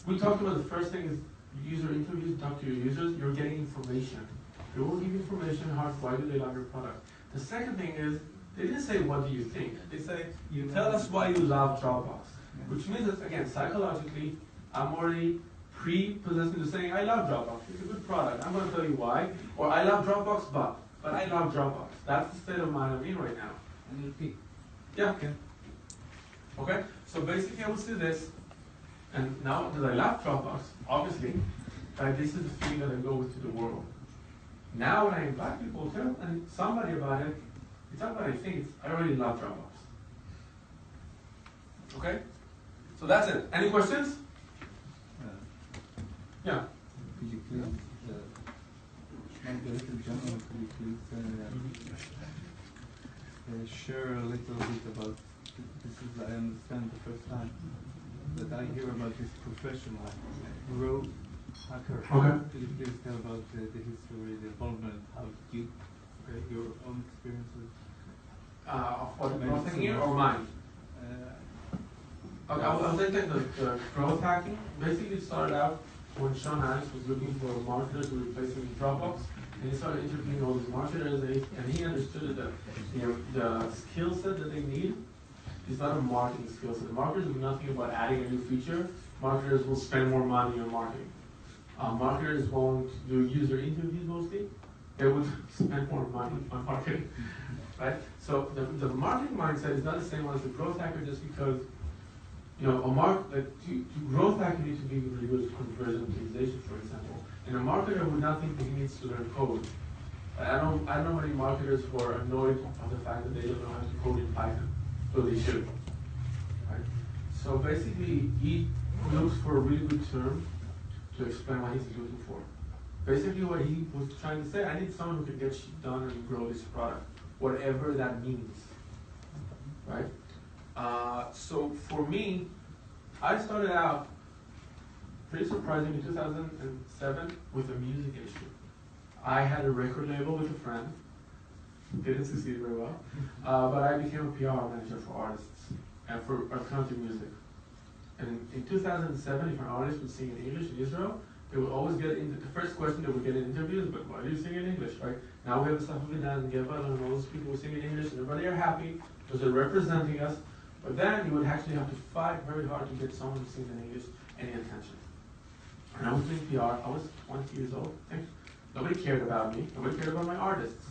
Speaker 1: We talked about the first thing is user interviews, talk to your users, you're getting information. They will give information, why do they love your product. The second thing is, they didn't say, what do you think? They say, tell us why you love Dropbox. Which means that, again, psychologically, I'm already pre-possessed into saying, I love Dropbox, it's a good product, I'm going to tell you why. Or I love Dropbox, but I love Dropbox. That's the state of mind I'm in right now.
Speaker 6: And repeat.
Speaker 1: Yeah. Okay, so basically I will say this, and now that I love Dropbox, obviously, this is the feeling that I go with to the world. Now when I invite people to tell somebody about it, it's not what I think, it's I already love Dropbox. Okay? So that's it. Any questions? Yeah.
Speaker 2: Could you please, Margarita General, could you please share a little bit about, this is, I understand the first time that I hear about this professional growth hacker.
Speaker 1: Okay.
Speaker 2: Could you please tell about the history, the involvement, how you, your own experiences?
Speaker 1: Of what growth hacking or mine? Okay, I'll take the growth hacking. Basically it started out when Sean Harris was looking for marketers to replace him in Dropbox. And he started interviewing all these marketers, and he understood that the skill set that they need is not a marketing skill set. Marketers do nothing about adding a new feature. Marketers will spend more money on marketing. Marketers won't do user interviews mostly. They would spend more money on marketing, right? So the marketing mindset is not the same one as the growth hacker, just because to growth hacker you need to be really good at conversion optimization, for example. And a marketer would not think that he needs to learn code. I don't know many marketers who are annoyed of the fact that they don't know how to code in Python, so they should. Right? So basically, he looks for a really good term to explain what he's looking for. Basically, what he was trying to say, I need someone who can get shit done and grow this product, whatever that means. Right? So for me, I started out pretty surprising in 2007 with a music issue. I had a record label with a friend. Didn't succeed very well. But I became a PR manager for artists and for alternative music. And in 2007, if an artist would sing in English in Israel, they would always get in, the first question they would get in interviews, but why do you sing in English, right? Now we have the stuff of Vidan and Geva and all those people who sing in English, and everybody are happy because they're representing us. But then you would actually have to fight very hard to get someone who sings in English any attention. And I was doing PR, I was 20 years old. Nobody cared about me, nobody cared about my artists.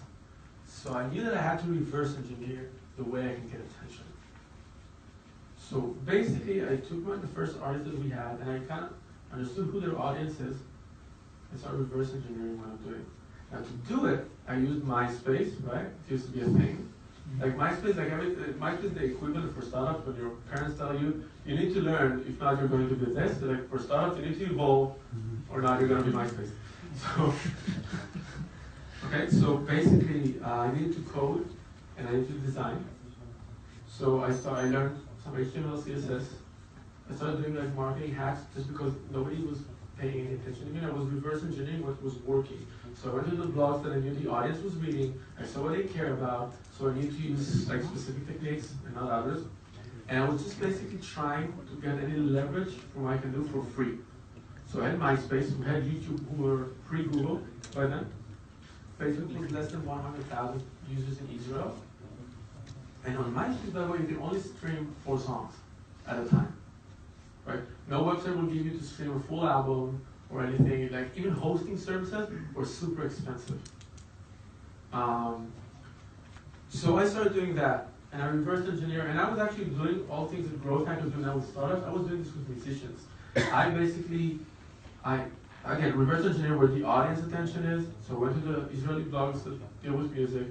Speaker 1: So I knew that I had to reverse engineer the way I can get attention. So basically, I took the first artists that we had, and I kind of understood who their audience is, and started reverse engineering what I'm doing. Now to do it, I used MySpace, right? It used to be a thing. Like MySpace, MySpace is the equivalent for startups when your parents tell you, you need to learn, if not you're going to do this. They're like, for startups, you need to evolve, or not you're going to be MySpace. So, okay, so basically, I needed to code, and I needed to design. So I learned some HTML, CSS. I started doing like marketing hacks just because nobody was paying any attention to me. I was reverse engineering what was working. So I went to the blogs that I knew the audience was reading. I saw what they care about. So I needed to use like specific techniques and not others. And I was just basically trying to get any leverage from what I can do for free. So I had MySpace, we had YouTube, who were pre-Google by then. Facebook was less than 100,000 users in Israel. And on MySpace, by the way, you can only stream 4 songs at a time. Right? No website will give you to stream a full album or anything. Like even hosting services were super expensive. So I started doing that, and I reverse engineer, and I was actually doing all things that growth hackers do now with startups. I was doing this with musicians. I again reverse engineer where the audience attention is. So I went to the Israeli blogs that deal with music.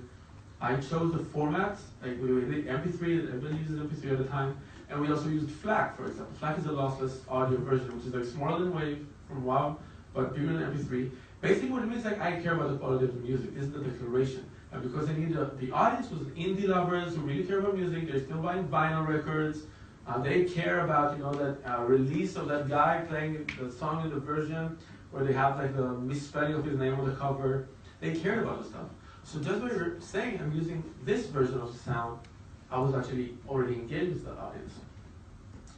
Speaker 1: I chose the formats, like we did MP3, everybody uses MP3 at the time, and we also used FLAC, for example. FLAC is a lossless audio version, which is like smaller than WAV from WAV, but bigger than MP3. Basically what it means is like I care about the quality of the music. This is the declaration. And because I need the audience was indie lovers who really care about music, they're still buying vinyl records, they care about, that release of that guy playing the song in the version where they have like the misspelling of his name on the cover. They cared about the stuff. So just by saying I'm using this version of the sound, I was actually already engaged with the audience.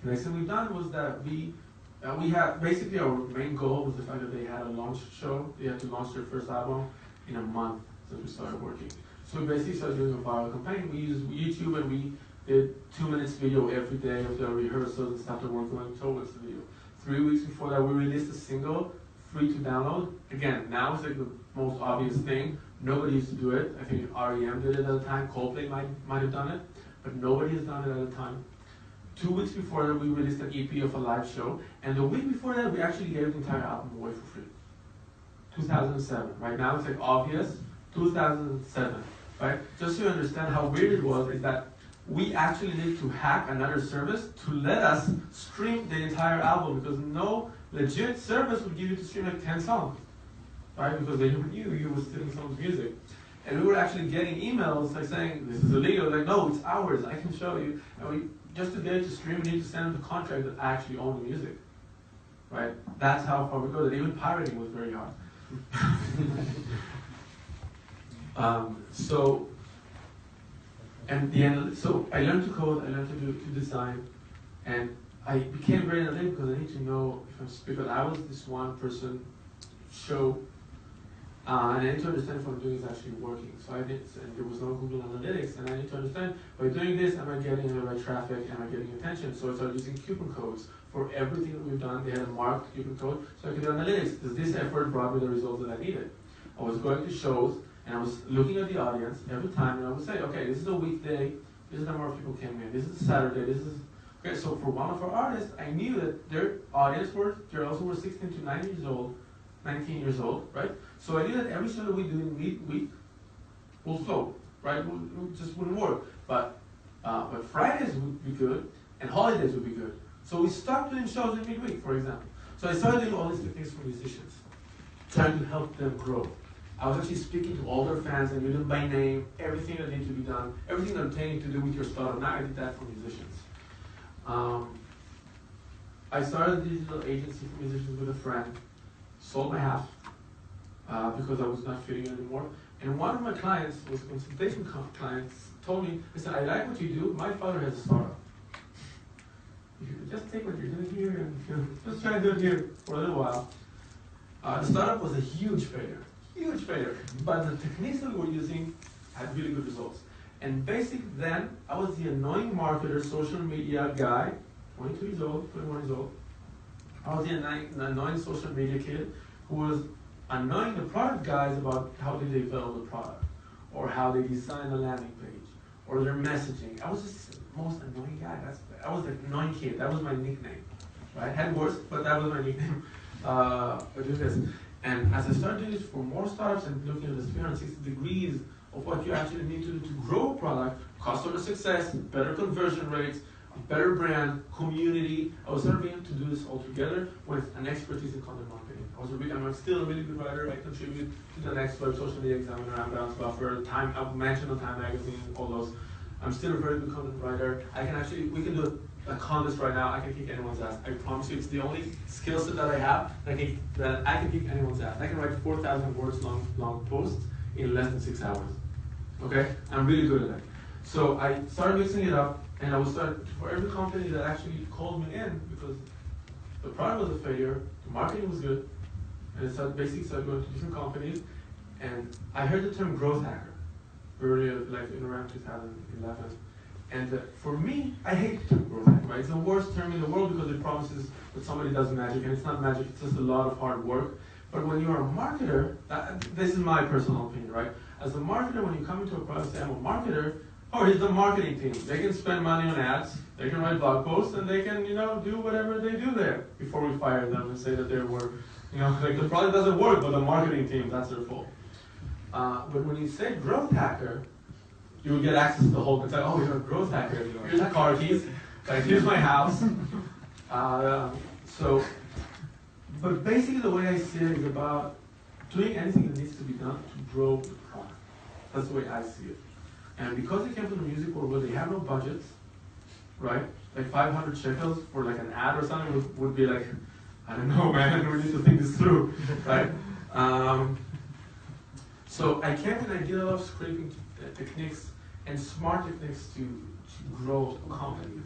Speaker 1: The next thing we've done was that we had, basically our main goal was the fact that they had a launch show. They had to launch their first album in a month since we started working. So we basically started doing a viral campaign. We used YouTube and we did 2 minutes video every day of the rehearsals and stuff that were going towards the video. 3 weeks before that, we released a single, free to download. Again, now it's like the most obvious thing. Nobody used to do it. I think REM did it at the time. Coldplay might have done it, but nobody has done it at the time. 2 weeks before that, we released an EP of a live show, and the week before that, we actually gave the entire album away for free. 2007. Right now, it's like obvious. 2007. Right? Just so you understand how weird it was, is that we actually need to hack another service to let us stream the entire album, because no legit service would give you to stream like 10 songs. Right? Because they knew you were stealing someone's music. And we were actually getting emails like saying, this is illegal. Like, no, it's ours. I can show you. And just to get it to stream, we need to send them the contract that actually own the music. Right? That's how far we go. That even pirating was very hard. So I learned to code, I learned to design, and I became very analytical because I need to know if I'm speaking. I was this one person show, and I need to understand if what I'm doing is actually working. So I did, and there was no Google Analytics, and I need to understand, by doing this, am I getting the right traffic, am I getting attention? So I started using coupon codes for everything that we've done. They had a marked coupon code, so I could do analytics. Does this effort brought me the results that I needed? I was going to shows, and I was looking at the audience every time, and I would say, okay, this is a weekday, this is the number of people came in, this is a Saturday, this is, okay, so for one of our artists, I knew that their audience were girls who were 16 to 19 years old, right? So I knew that every show that we do in midweek will flow, right? It just wouldn't work. But Fridays would be good, and holidays would be good. So we stopped doing shows in midweek, for example. So I started doing all these techniques for musicians, trying to help them grow. I was actually speaking to all their fans, and knew them by name, everything that needed to be done, everything that pertaining to do with your startup. Now I did that for musicians. I started a digital agency for musicians with a friend, sold my half, because I was not fitting anymore. And one of my clients, was a consultation clients, told me, he said, I like what you do. My father has a startup. You just take what you're doing here and just try to do it here for a little while. The startup was a huge failure, but the techniques that we were using had really good results. And basically then, I was the annoying marketer, social media guy, 22 years old, 21 years old. I was the annoying social media kid who was annoying the product guys about how they develop the product, or how they design the landing page, or their messaging. I was just the most annoying guy. I was the annoying kid. That was my nickname. Right? Had worse, but that was my nickname. I do this. And as I started doing this for more startups and looking at the 360 degrees of what you actually need to do to grow a product, customer success, better conversion rates, a better brand, community, I was starting to do this all together with an expertise in content marketing. I'm still a really good writer. I contribute to the next web, Social Media Examiner, Unbounce Buffer, Time. I've mentioned on Time Magazine, all those. I'm still a very good content writer. We can do a contest right now. I can kick anyone's ass. I promise you, it's the only skill set that I have that I can kick anyone's ass. I can write 4,000 words long posts in less than 6 hours. Okay, I'm really good at that. So I started mixing it up, and I was starting for every company that actually called me in because the product was a failure, the marketing was good, and I basically started going to different companies, and I heard the term growth hacker earlier, like in around 2011. And for me, I hate the term growth hacker, right? It's the worst term in the world because it promises that somebody does magic, and it's not magic, it's just a lot of hard work. But when you're a marketer, this is my personal opinion, right? As a marketer, when you come into a product, say I'm a marketer, here's the marketing team. They can spend money on ads, they can write blog posts, and they can, do whatever they do there before we fire them and say that they were, like the product doesn't work, but the marketing team, that's their fault. But when you say growth hacker, you will get access to the whole, it's like, oh, you're a growth hacker. Here's the car keys, like here's my house. But basically the way I see it is about doing anything that needs to be done to grow the product. That's the way I see it. And because it came from the music world where they have no budgets, right? Like 500 shekels for like an ad or something would be like, I don't know, man, we need to think this through, right? So I came with an idea of scraping techniques and smart techniques to grow a company.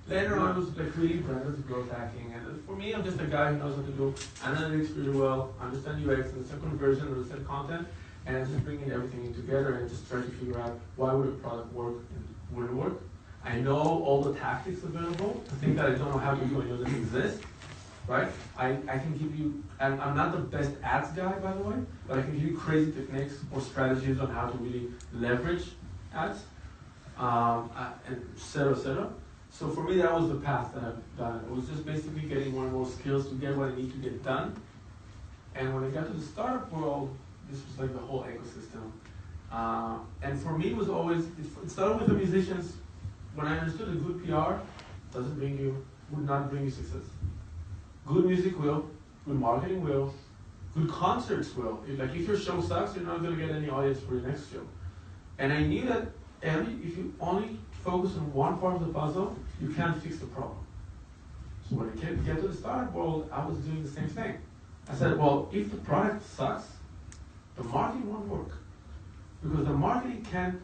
Speaker 1: Later on, it was like really branded to growth hacking. And for me, I'm just a guy who knows how to do analytics really well, understand UX, understand conversion, understand content, and just bringing everything in together and just try to figure out why would a product work and wouldn't work. I know all the tactics available. The thing that I don't know how to do, I know that exist, right? I can give you, and I'm not the best ads guy, by the way, but I can give you crazy techniques or strategies on how to really leverage ads, and et cetera, et cetera. So for me, that was the path that I've done. It was just basically getting more and more skills to get what I need to get done. And when I got to the startup world, this was like the whole ecosystem. And for me, it was always, it started with the musicians. When I understood that good PR would not bring you success. Good music will, good marketing will, good concerts will. If your show sucks, you're not going to get any audience for your next show. And I knew that if you only focus on one part of the puzzle, you can't fix the problem. So when I came to the startup world, I was doing the same thing. I said, well, if the product sucks, the marketing won't work. Because the marketing can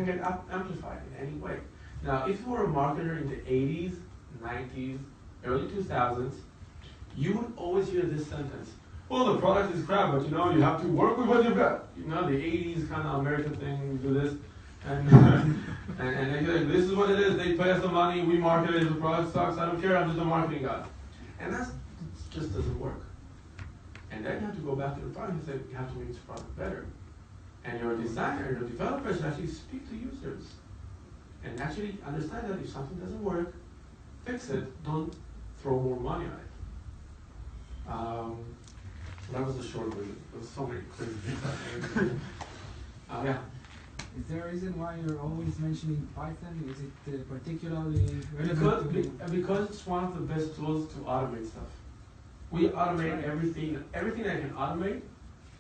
Speaker 1: get amplified in any way. Now, if you were a marketer in the 80s, 90s, early 2000s, you would always hear this sentence. Well, the product is crap, but you have to work with what you've got. The 80s kind of American thing, we do this. And they say, this is what it is, they pay us the money, we market it, if the product sucks, I don't care, I'm just a marketing guy. And that just doesn't work. And then you have to go back to the product and say, you have to make this product better. And your designer, your developer should actually speak to users. And actually understand that if something doesn't work, fix it, don't throw more money on it. That was the short version. There was so many crazy things happening. Yeah.
Speaker 6: Is there a reason why you're always mentioning Python? Is it particularly relevant?
Speaker 1: Because it's one of the best tools to automate stuff. We automate everything. Everything I can automate,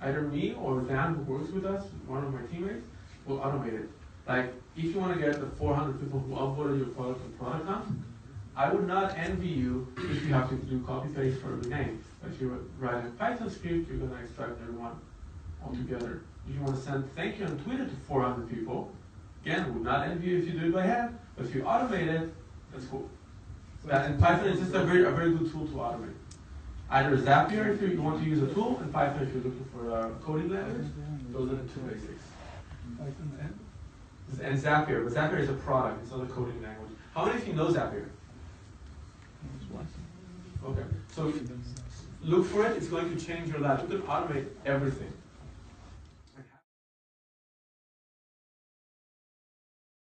Speaker 1: either me or Dan, who works with us, one of my teammates, will automate it. Like, if you want to get the 400 people who uploaded your product to product hunt, I would not envy you if you have to do copy paste for every name. If you write a Python script, you're going to extract everyone altogether. If you want to send thank you on Twitter to 400 people, again, would not envy you if you do it by hand, but if you automate it, that's cool. And Python is just a very good tool to automate. Either Zapier if you want to use a tool, and Python if you're looking for a coding language. Those are the two basics.
Speaker 2: Python
Speaker 1: And Zapier, but Zapier is a product, it's not a coding language. How many of you know Zapier? Okay, so look for it, it's going to change your life. You can automate everything.